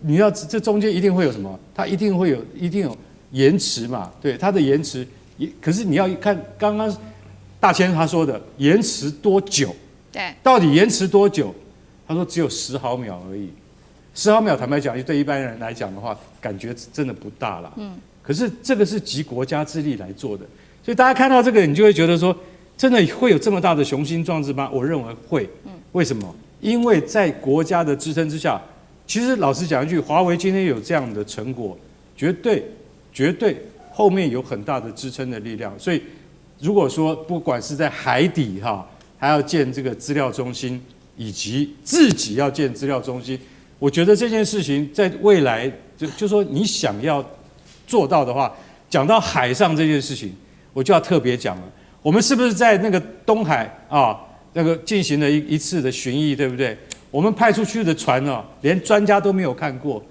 你要這中間一定會有什麼？它一定有延遲嘛？對，它的延遲，可是你要看剛剛大千他說的延遲多久？對，到底延遲多久？他說只有10毫秒而已，10毫秒，坦白講，對一般人來講的話，感覺真的不大啦。可是這個是集國家之力來做的，所以大家看到這個，你就會覺得說，真的會有這麼大的雄心壯志嗎？我認為會。為什麼？因為在國家的支撐之下，其實老實講一句，華為今天有這樣的成果，絕對後面有很大的支撐的力量。所以如果說不管是在海底還要建這個資料中心，以及自己要建資料中心，我覺得這件事情在未來就說你想要做到的話，講到海上這件事情，我就要特別講了。我們是不是在那個東海啊，那個進行了一次的巡弋，對不對？我們派出去的船哦，連專家都沒有看過，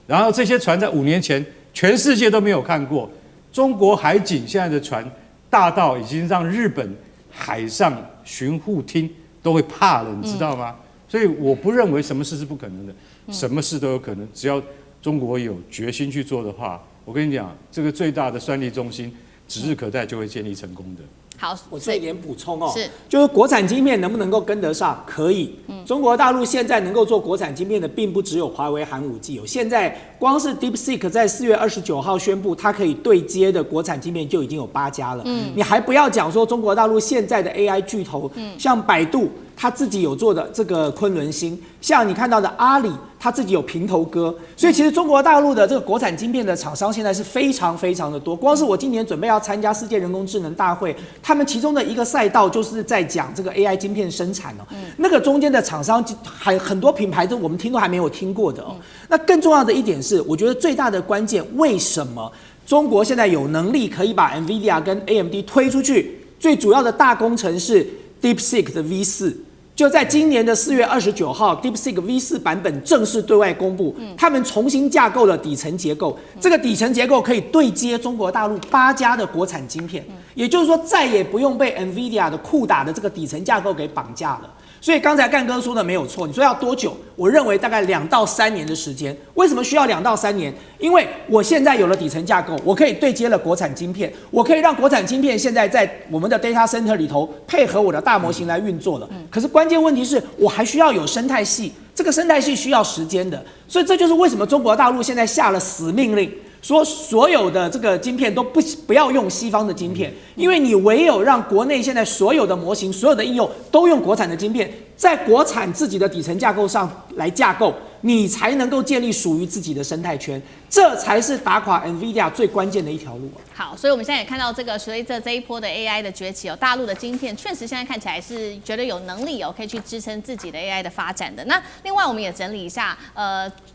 然後這些船在5年前全世界都沒有看過。中國海警現在的船大到已經讓日本海上巡護廳都會怕了，你知道嗎？所以我不認為什麼事是不可能的，什麼事都有可能，只要中國有決心去做的話，我跟你講，這個最大的算力中心指日可待，就會建立成功的。好，我做一點補充哦，是，就是國產晶片能不能夠跟得上？可以。中國大陸現在能夠做國產晶片的，並不只有華為、寒武紀哦。現在光是 DeepSeek 在4月29號宣布，它可以對接的國產晶片就已經有8家了。你還不要講說中國大陸現在的 AI 巨頭，像百度。他自己有做的這個昆侖芯，像你看到的阿里，他自己有平頭哥，所以其實中國大陸的這個國產晶片的廠商現在是非常非常的多。光是我今年準備要參加世界人工智能大會，他們其中的一個賽道就是在講這個 AI 晶片生產哦，那個中間的廠商還很多品牌都我們聽都還沒有聽過的哦。那更重要的一點是，我覺得最大的關鍵，為什麼中國現在有能力可以把 NVIDIA 跟 AMD 推出去？最主要的大工程是 DeepSeek 的 V4。就在今年的4月29號 ，DeepSeek V4 版本正式對外公布，他們重新架構了底層結構，這個底層結構可以對接中國大陸8家的國產晶片，也就是說再也不用被 NVIDIA 的酷打的這個底層架構給綁架了。所以剛才幹哥說的沒有錯，你說要多久？我認為大概2到3年的時間。為什麼需要2到3年？因為我現在有了底層架構，我可以對接了國產晶片，我可以讓國產晶片現在在我們的 data center 裡頭配合我的大模型來運作了。可是關鍵問題是我還需要有生態系，這個生態系需要時間的，所以這就是為什麼中國大陸現在下了死命令。說所有的這個晶片都不要用西方的晶片，因為你唯有讓國內現在所有的模型、所有的應用都用國產的晶片，在國產自己的底層架構上來架構，你才能夠建立屬於自己的生態圈，這才是打垮 NVIDIA 最關鍵的一條路。好，所以我們現在也看到這個隨着這一波的 AI 的崛起哦，大陸的晶片確實現在看起來是覺得有能力哦，可以去支撐自己的 AI 的發展的。那另外我們也整理一下，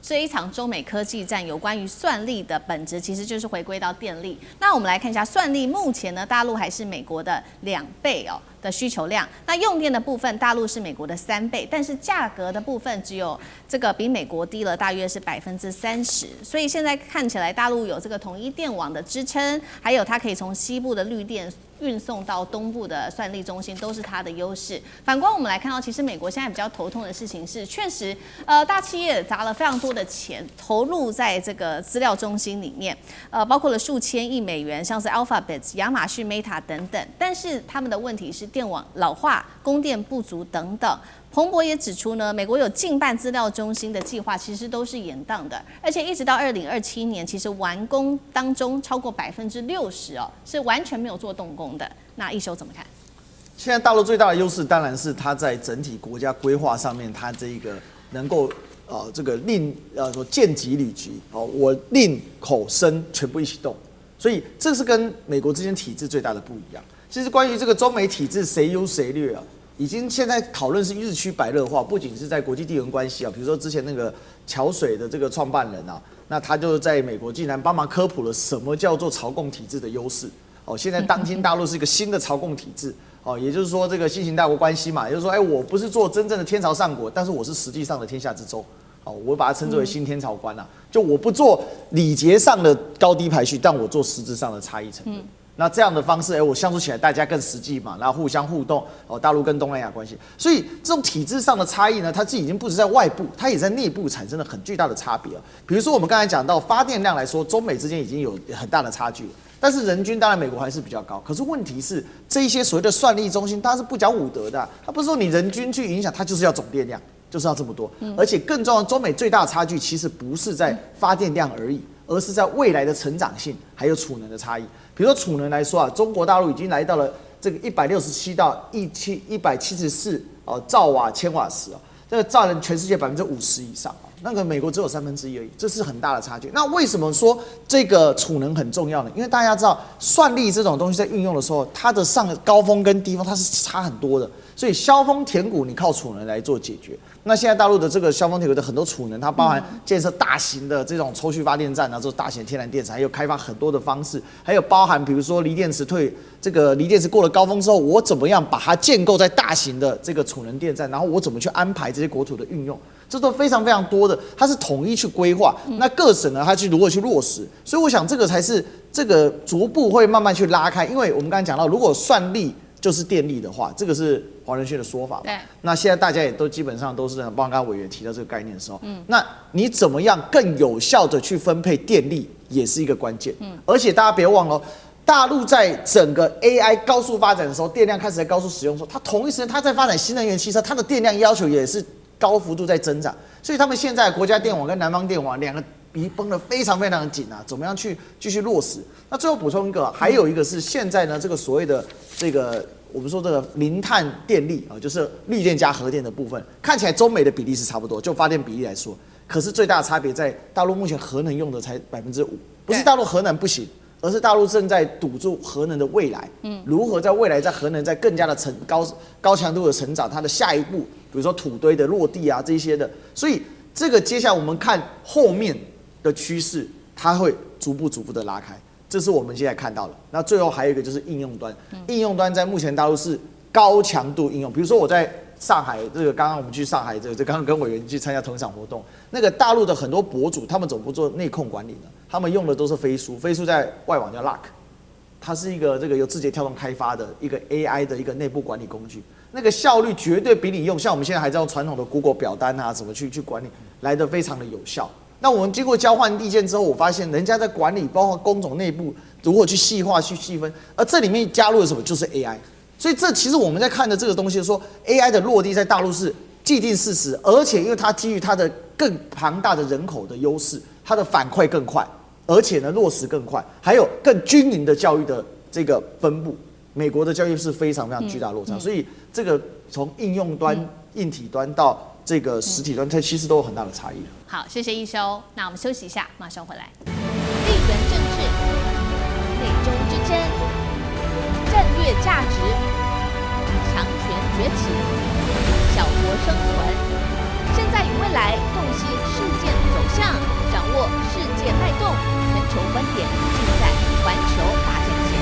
這一場中美科技戰有關於算力的本質，其實就是回歸到電力。那我們來看一下算力，目前呢，大陸還是美國的2倍哦的需求量。那用電的部分，大陸是美国的3倍，但是價格的部分只有這個比美國低了大約是30%。所以現在看起來，大陸有這個統一電網的支撐，還有它可以從西部的綠電運送到東部的算力中心，都是它的優勢。反觀我們來看到，其實美國現在比較頭痛的事情是，確實，大企業砸了非常多的錢投入在這個資料中心裡面，包括了數千億美元，像是 Alphabet、亞馬遜、Meta 等等。但是他們的問題是電網老化、供電不足等等。彭博也指出呢，美國有近半資料中心的計劃其實都是延宕的，而且一直到2027年，其實完工當中超過60%哦，是完全沒有做動工的。那一休怎麼看？現在大陸最大的優勢當然是它在整體國家規劃上面，它這一個能夠這個說見急履急我令口身全部一起動，所以這是跟美國之間體制最大的不一樣。其實關於這個中美體制誰優誰劣啊，已經現在討論是日趨白熱化，不僅是在國際地緣關係啊，比如說之前那個橋水的這個創辦人啊，那他就在美國竟然幫忙科普了什麼叫做朝貢體制的優勢哦。現在當今大陸是一個新的朝貢體制哦，也就是說這個新型大國關係嘛，也就是說，我不是做真正的天朝上國，但是我是實際上的天下之舟哦，我把它稱之為新天朝觀啊，就我不做禮節上的高低排序，但我做實質上的差異承認。那這樣的方式，我相處起來大家更實際嘛，然後互相互動哦。大陸跟東南亞關係，所以這種體制上的差異呢，它已經不止在外部，它也在內部產生了很巨大的差別。比如說我們剛才講到發電量來說，中美之間已經有很大的差距了，但是人均當然美國還是比較高。可是問題是，這一些所謂的算力中心，它是不講武德的啊，它不是說你人均去影響，它就是要總電量，就是要這麼多。而且更重要的，中美最大的差距其實不是在發電量而已，而是在未來的成長性還有儲能的差異。比如說儲能來說啊，中國大陸已經來到了這個167到174兆瓦千瓦時啊，這個占了全世界50%以上啊。那個美國只有1/3而已，這是很大的差距。那為什麼說這個儲能很重要呢？因為大家知道算力這種東西在運用的時候，它的高峰跟低峰它是差很多的，所以削峰填谷你靠儲能來做解決。那現在大陸的這個削峰填谷的很多儲能，它包含建設大型的這種抽蓄發電站啊，做大型的天然電池，還有開發很多的方式，還有包含比如說鋰電池過了高峰之後，我怎麼樣把它建構在大型的這個儲能電站，然後我怎麼去安排這些國土的運用，這都非常非常多的，它是統一去規劃。那各省呢，它如何去落實？所以我想這個才是這個逐步會慢慢去拉開，因為我們剛才講到，如果算力就是電力的話，這個是黄仁勳的說法嘛。對。那現在大家也都基本上都是，包括剛剛委員提到這個概念的時候，那你怎麼樣更有效的去分配電力，也是一個關鍵。而且大家別忘了，大陸在整個 AI 高速發展的時候，電量開始在高速使用的時候，它同一時間它在發展新能源汽車，它的電量要求也是高幅度在增長。所以他們現在国家電網跟南方電網两個逼繃得非常非常的緊啊，怎麼樣去繼續落實？那最後補充一個，還有一個是現在呢，這個所謂的這個我們說這個零碳電力啊，就是綠電加核電的部分，看起來中美的比例是差不多，就發電比例來說，可是最大的差別在大陸目前核能用的才5%，不是大陸核能不行，而是大陸正在堵住核能的未来。如何在未来在核能在更加的高強度的成長，它的下一步，比如說土堆的落地啊這些的，所以這個接下來我們看後面的趨勢，它會逐步的拉開，這是我們現在看到的。那最後還有一個就是應用端，應用端在目前大陸是高強度應用。比如說我在上海，這個剛剛我們去上海，這剛剛跟委員去參加同一場活動，那個大陸的很多博主，他們怎麼不做內控管理呢？他們用的都是飛書，飛書在外網叫 Luck， 它是一個這個由字節跳动開發的一個 AI 的一個內部管理工具，那個效率絕對比你用像我們現在還在用傳統的 Google 表單啊，怎麼去管理來得非常的有效。那我們經過交換意見之後，我發現人家在管理，包括工種內部如何去細化、去細分，而這裡面加入了什麼？就是 AI。所以這其實我們在看的這個東西說 ，AI 的落地在大陸是既定事實，而且因為它基於它的更龐大的人口的優勢，它的反饋更快，而且呢落實更快，還有更均勻的教育的這個分布。美國的教育是非常非常巨大落差，所以這個從應用端、硬體端到這個實體端，它其實都有很大的差異。好，謝謝一休。那我們休息一下，馬上回来。地缘政治、內中之爭、戰略價值、強權崛起、小國生存，現在與未來洞悉事件走向，掌握世界脈動，全球觀點盡在環球大戰線。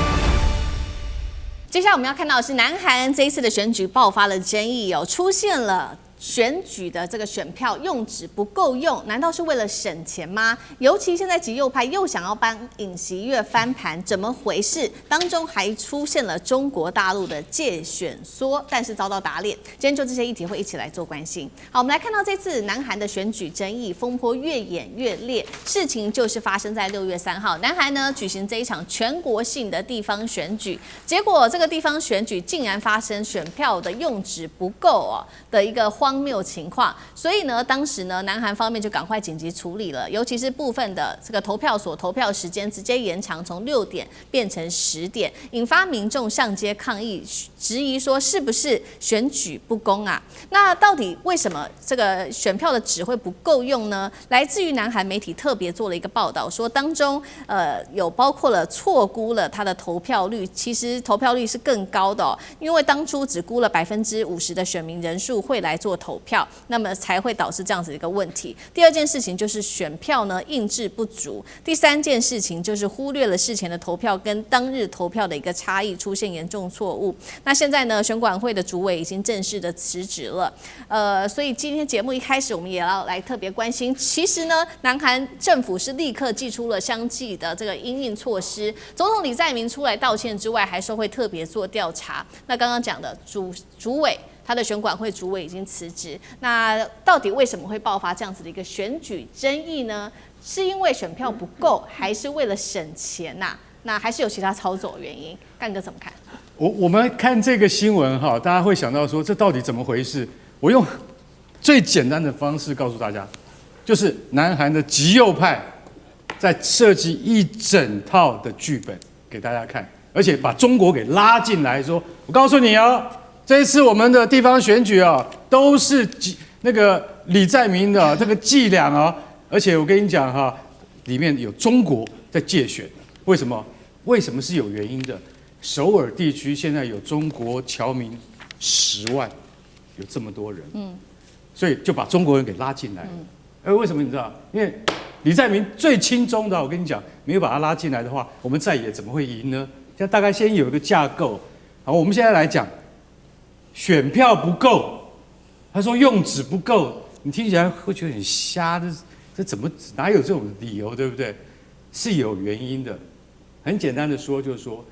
接下來我們要看到的是南韓這一次的選舉爆發了爭議哦，出現了選舉的這個選票用紙不夠用，難道是為了省錢嗎？尤其現在極右派又想要幫尹錫悅翻盤，怎麼回事？當中還出現了中國大陸的借選說，但是遭到打臉。今天就這些議題會一起來做關心。好，我們來看到這次南韓的選舉爭議風波越演越烈，事情就是發生在6月3號，南韓呢舉行這一場全國性的地方選舉，結果這個地方選舉竟然發生選票的用紙不夠的一個荒謬情況，所以呢，當時呢，南韓方面就趕快緊急處理了，尤其是部分的這個投票所投票時間直接延長，從6點變成10點，引發民眾上街抗議，質疑說是不是選舉不公啊？那到底為什麼這個選票的紙會不夠用呢？來自於南韓媒體特別做了一個報道，說當中有包括了錯估了他的投票率，其實投票率是更高的因為當初只估了50%的選民人數會來做投票，那麼才會導致這樣子一個問題。第二件事情就是選票呢印制不足，第三件事情就是忽略了事前的投票跟當日投票的一個差異，出現嚴重錯誤。那現在呢，選管會的主委已經正式的辭職了，所以今天節目一開始我們也要來特別關心，其實呢，南韓政府是立刻祭出了相繼的這個因應措施，總統李在明出來道歉之外，還說會特別做調查。那剛剛講的主委。他的選管會主委已經辭職，那到底為什麼會爆發這樣子的一個選舉爭議呢？是因為選票不夠，還是為了省錢吶？那還是有其他操作原因？幹哥怎麼看？我們看這個新聞哈，大家會想到說這到底怎麼回事？我用最簡單的方式告訴大家，就是南韓的極右派在設計一整套的劇本給大家看，而且把中國給拉進來說，我告訴你哦。這一次我們的地方選舉啊，都是那個李在明的這個伎倆啊，而且我跟你講哈，裡面有中國在介選，為什麼？為什麼是有原因的？首爾地區現在有中國僑民10萬，有這麼多人，所以就把中國人給拉進來。而為什麼你知道？因為李在明最親中的，我跟你講，沒有把他拉進來的話，我們在野怎麼會贏呢？現在大概先有一個架構。好，我們現在來講，選票不夠，他說用紙不夠，你聽起來會覺得很瞎，這怎麼哪有這種理由，對不對？是有原因的。很簡單的說，就是說，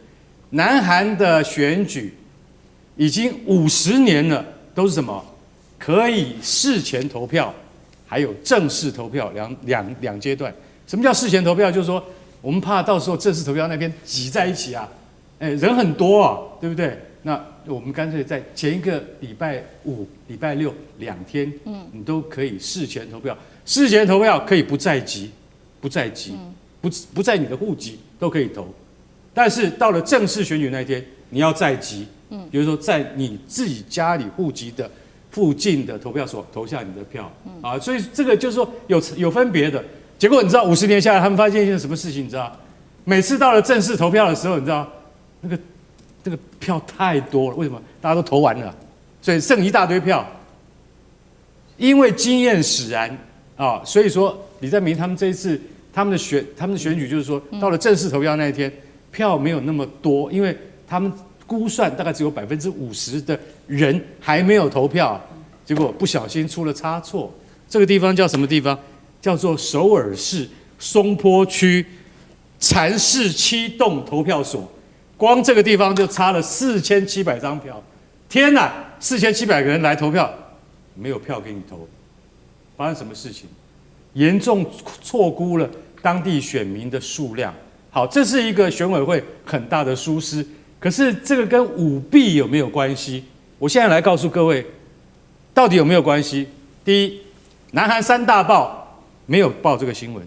南韓的選舉已經50年了，都是什麼？可以事前投票，還有正式投票兩階段。什麼叫事前投票？就是說，我們怕到時候正式投票那邊擠在一起啊，人很多啊，對不對？那我們乾脆在前一個禮拜5、禮拜62天，你都可以事前投票。事前投票可以不在籍，不在你的戶籍都可以投，但是到了正式選舉那一天，你要在籍，比如說在你自己家裡戶籍的附近的投票所投下你的票，啊，所以這個就是說有分別的。結果你知道50年下來，他們發現一件什麼事情？你知道，每次到了正式投票的時候，你知道那個票太多了，為什麼？大家都投完了，所以剩一大堆票。因為經驗使然啊，所以說李在明他們這一次他們的選舉就是說，到了正式投票那一天，票沒有那麼多，因為他們估算大概只有50%的人還沒有投票，結果不小心出了差錯。這個地方叫什麼地方？叫做首爾市松坡區禪寺7棟投票所。光這個地方就差了4700張票，天哪！4700個人來投票，沒有票給你投，發生什麼事情？嚴重錯估了當地選民的數量。好，這是一個選委會很大的疏失。可是這個跟舞弊有沒有關係？我現在來告訴各位，到底有沒有關係？第一，南韓3大報沒有報這個新聞。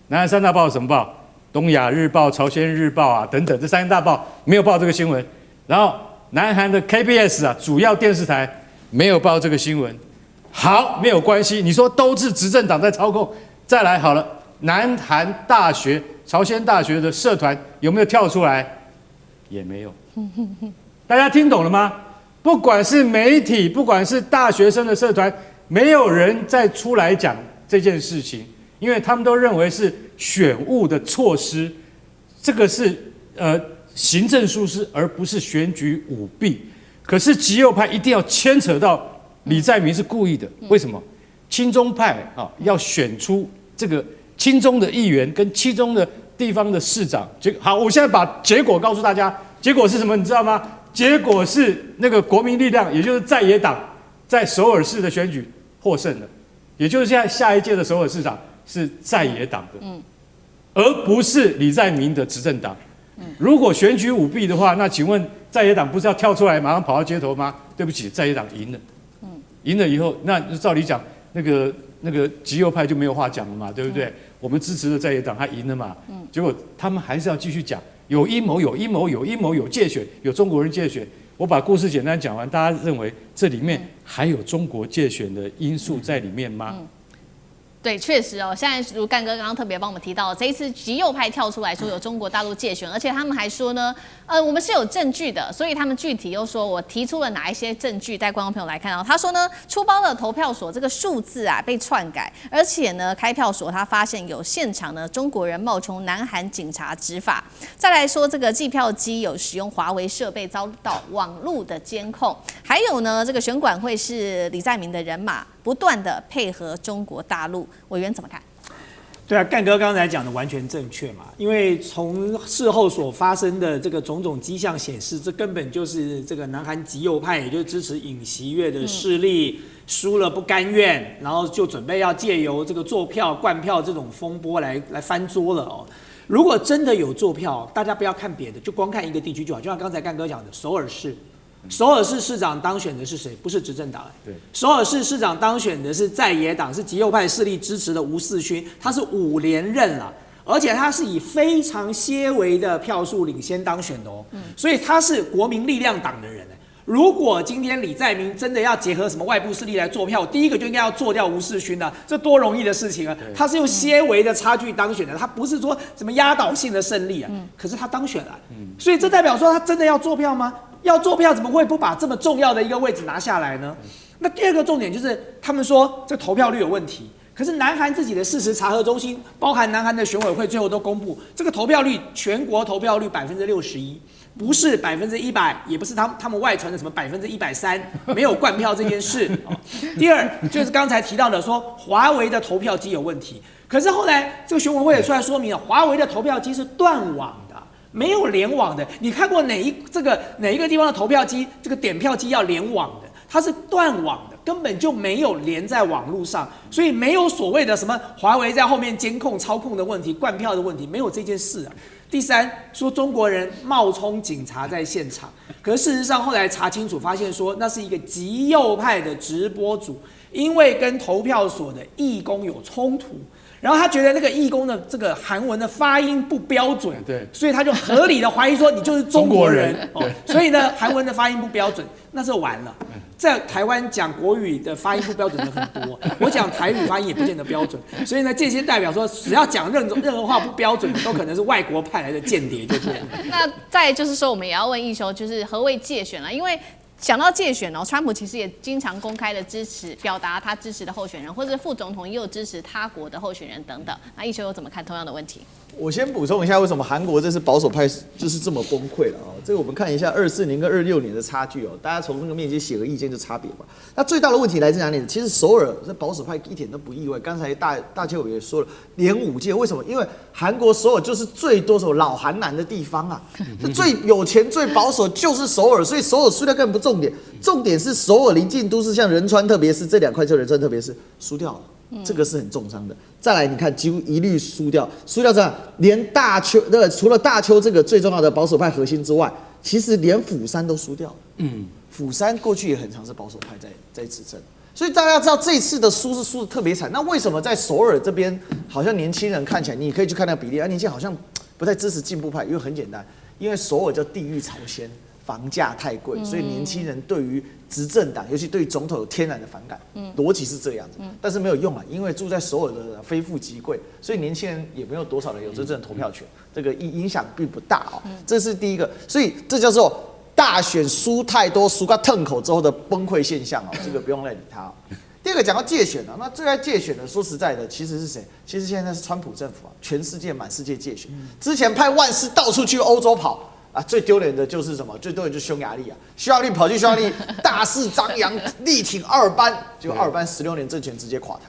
南韓3大報什麼報？東亞日報、朝鮮日報啊等等，這3大報沒有報這個新聞。然後南韓的 KBS 啊，主要電視台沒有報這個新聞。好，沒有關係。你說都是執政黨在操控。再來好了，南韓大學、朝鮮大學的社團有沒有跳出來？也沒有。大家聽懂了嗎？不管是媒體，不管是大學生的社团，沒有人再出來講這件事情，因為他們都認為是選務的措施，這個是行政疏失，而不是選舉舞弊。可是極右派一定要牽扯到李在明是故意的，為什麼？親中派啊要選出這個親中的議員跟親中的地方的市長。好，我現在把結果告訴大家，結果是什麼？你知道嗎？結果是那個國民力量，也就是在野黨，在首爾市的選舉獲勝了，也就是現在下一屆的首爾市長是在野黨的，而不是李在明的執政黨。如果選舉舞弊的話，那請問在野黨不是要跳出來馬上跑到街頭嗎？對不起，在野黨贏了，贏了以後，那照理講，那個極右派就沒有話講了嘛，對不對？我們支持的在野黨他贏了嘛，結果他們還是要繼續講。有陰謀，有陰謀，有陰謀，有介選，有中國人介選。我把故事簡單講完，大家認為這裡面還有中國介選的因素在裡面嗎？對，確實哦。現在如幹哥剛剛特別幫我們提到，這一次極右派跳出來說有中國大陸介選，而且他們還說呢，我們是有證據的，所以他們具體又說我提出了哪一些證據，帶觀眾朋友來看到。他說呢，出包的投票所這個數字啊被篡改，而且呢，開票所他發現有現場呢中國人冒充南韓警察執法。再來說這個計票機有使用華為設備遭到網絡的監控，還有呢，這個選管會是李在明的人馬，不斷的配合中國大陸。委員怎麼看？對啊，幹哥剛才講的完全正確嘛，因為從事後所發生的這個種種跡象顯示，這根本就是這個南韓極右派，也就是支持尹錫悅的勢力輸了不甘願，然後就準備要借由這個做票、灌票這種風波來翻桌了哦。如果真的有做票，大家不要看別的，就光看一個地區就好，就像剛才幹哥講的首爾市。首爾市市長當選的是誰？不是執政黨。對，首爾市市長當選的是在野黨，是極右派勢力支持的吳世勳，他是5連任了，而且他是以非常些微的票數領先當選的哦。所以他是國民力量黨的人。如果今天李在明真的要結合什麼外部勢力來做票，第一個就應該要做掉吳世勳啊，這多容易的事情啊！他是用些微的差距當選的，他不是說什麼壓倒性的勝利啊。可是他當選了，所以這代表說他真的要做票嗎？要做票怎麼會不把這麼重要的一個位置拿下來呢？那第二個重點就是他們說這投票率有問題。可是南韓自己的事實查核中心，包含南韓的選委會，最後都公布這個投票率，全國投票率61%，不是100%，也不是他們外傳的什麼130%，沒有灌票這件事。第二就是剛才提到的說華為的投票機有問題，可是後來這個選委會也出來說明了，華為的投票機是斷網的，沒有聯網的。你看過哪一個地方的投票機，這個點票機要聯網的？它是斷網的，根本就沒有連在網絡上，所以沒有所謂的什麼華為在後面監控、操控的問題、灌票的問題，沒有這件事啊。第三，說中國人冒充警察在現場，可是事實上後來查清楚，發現說那是一個極右派的直播主，因為跟投票所的義工有衝突。然後他覺得那個義工的這個韓文的發音不標準，對，所以他就合理的懷疑說你就是中國人哦，所以呢韓文的發音不標準，那就完了。在台灣講國語的發音不標準的很多，我講台語發音也不見得標準，所以呢這些代表說只要講任何話不標準的，都可能是外國派來的間諜，就這樣。那再就是說，我們也要問奕修，就是何謂介選啊？因為想到介選哦，川普其實也經常公開的支持，表達他支持的候選人，或者是副總統也有支持他國的候選人等等。那奕修又怎麼看同樣的問題？我先補充一下，為什麼韓國這次保守派就是這麼崩潰了啊？這個我們看一下24年跟26年的差距哦，大家從那個面積寫個意見就差別吧。那最大的問題來自哪裡？其實首爾這保守派一點都不意外。剛才大邱也說了，連5屆，為什麼？因為韓國首爾就是最多什麼老韓男的地方啊，最有錢最保守就是首爾，所以首爾輸掉根本不重點，重點是首爾鄰近都市像仁川特別是這2塊就仁川特別是輸掉了。這個是很重傷的。再來，你看幾乎一律輸掉這樣，連大邱除了大邱這個最重要的保守派核心之外，其實連釜山都輸掉了。釜山過去也很常是保守派在執政，所以大家知道這次的輸是輸的特別慘。那為什麼在首爾這邊好像年輕人看起來，你可以去看那個比例，年輕人好像不太支持進步派？因為很簡單，因為首爾叫地獄朝鮮。房價太貴，所以年輕人對於執政黨，尤其對於總統有天然的反感。邏輯是這樣子，但是沒有用啊，因為住在首爾的人非富即貴，所以年輕人也沒有多少人有真正的投票權，這個影響並不大哦。這是第一個，所以這叫做大選輸太多，輸到痛口之後的崩潰現象哦，這個不用再理他。第二個講到介選啊，那最愛介選的，說實在的，其實是誰？其實現在是川普政府啊，全世界滿世界介選，之前派萬斯到處去歐洲跑。最丟臉的就是什麼？最丟臉就是匈牙利啊！匈牙利跑去匈牙利，大肆張揚，力挺阿爾班，結果阿爾班16年政權直接垮台，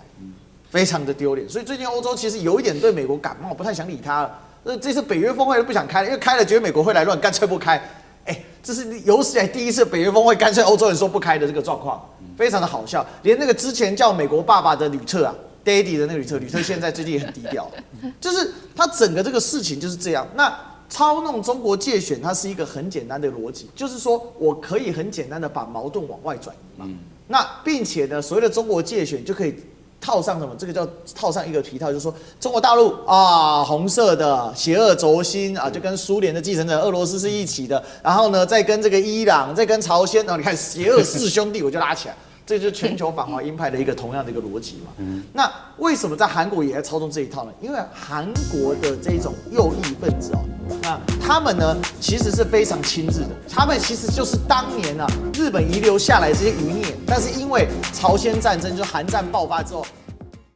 非常的丟臉。所以最近歐洲其實有一點對美國感冒，不太想理他了。這次北約峰會都不想開了，因為開了覺得美國會來亂，乾脆不開。這是有史以來第一次北約峰會乾脆歐洲人說不開的這個狀況，非常的好笑。連那個之前叫美國爸爸的呂特啊 ，Daddy 的那個呂特現在最近也很低調，就是他整個這個事情就是這樣。那操弄中國介選，它是一個很簡單的邏輯，就是說我可以很簡單的把矛盾往外轉移嘛。那並且呢，所謂的中國介選就可以套上什麼？這個叫套上一個皮套，就是說中國大陸啊，紅色的邪惡軸心啊，就跟蘇聯的繼承者俄羅斯是一起的，然後呢，再跟這個伊朗，再跟朝鮮，然後你看邪惡四兄弟，我就拉起來。這就是全球反華鷹派的一個同樣的一個邏輯嘛。那為什麼在韓國也在操縱這一套呢？因為韓國的這種右翼分子哦，那他們呢其實是非常親日的，他們其實就是當年啊日本遺留下來這些餘孽，但是因為朝鮮戰爭就韓戰爆發之後。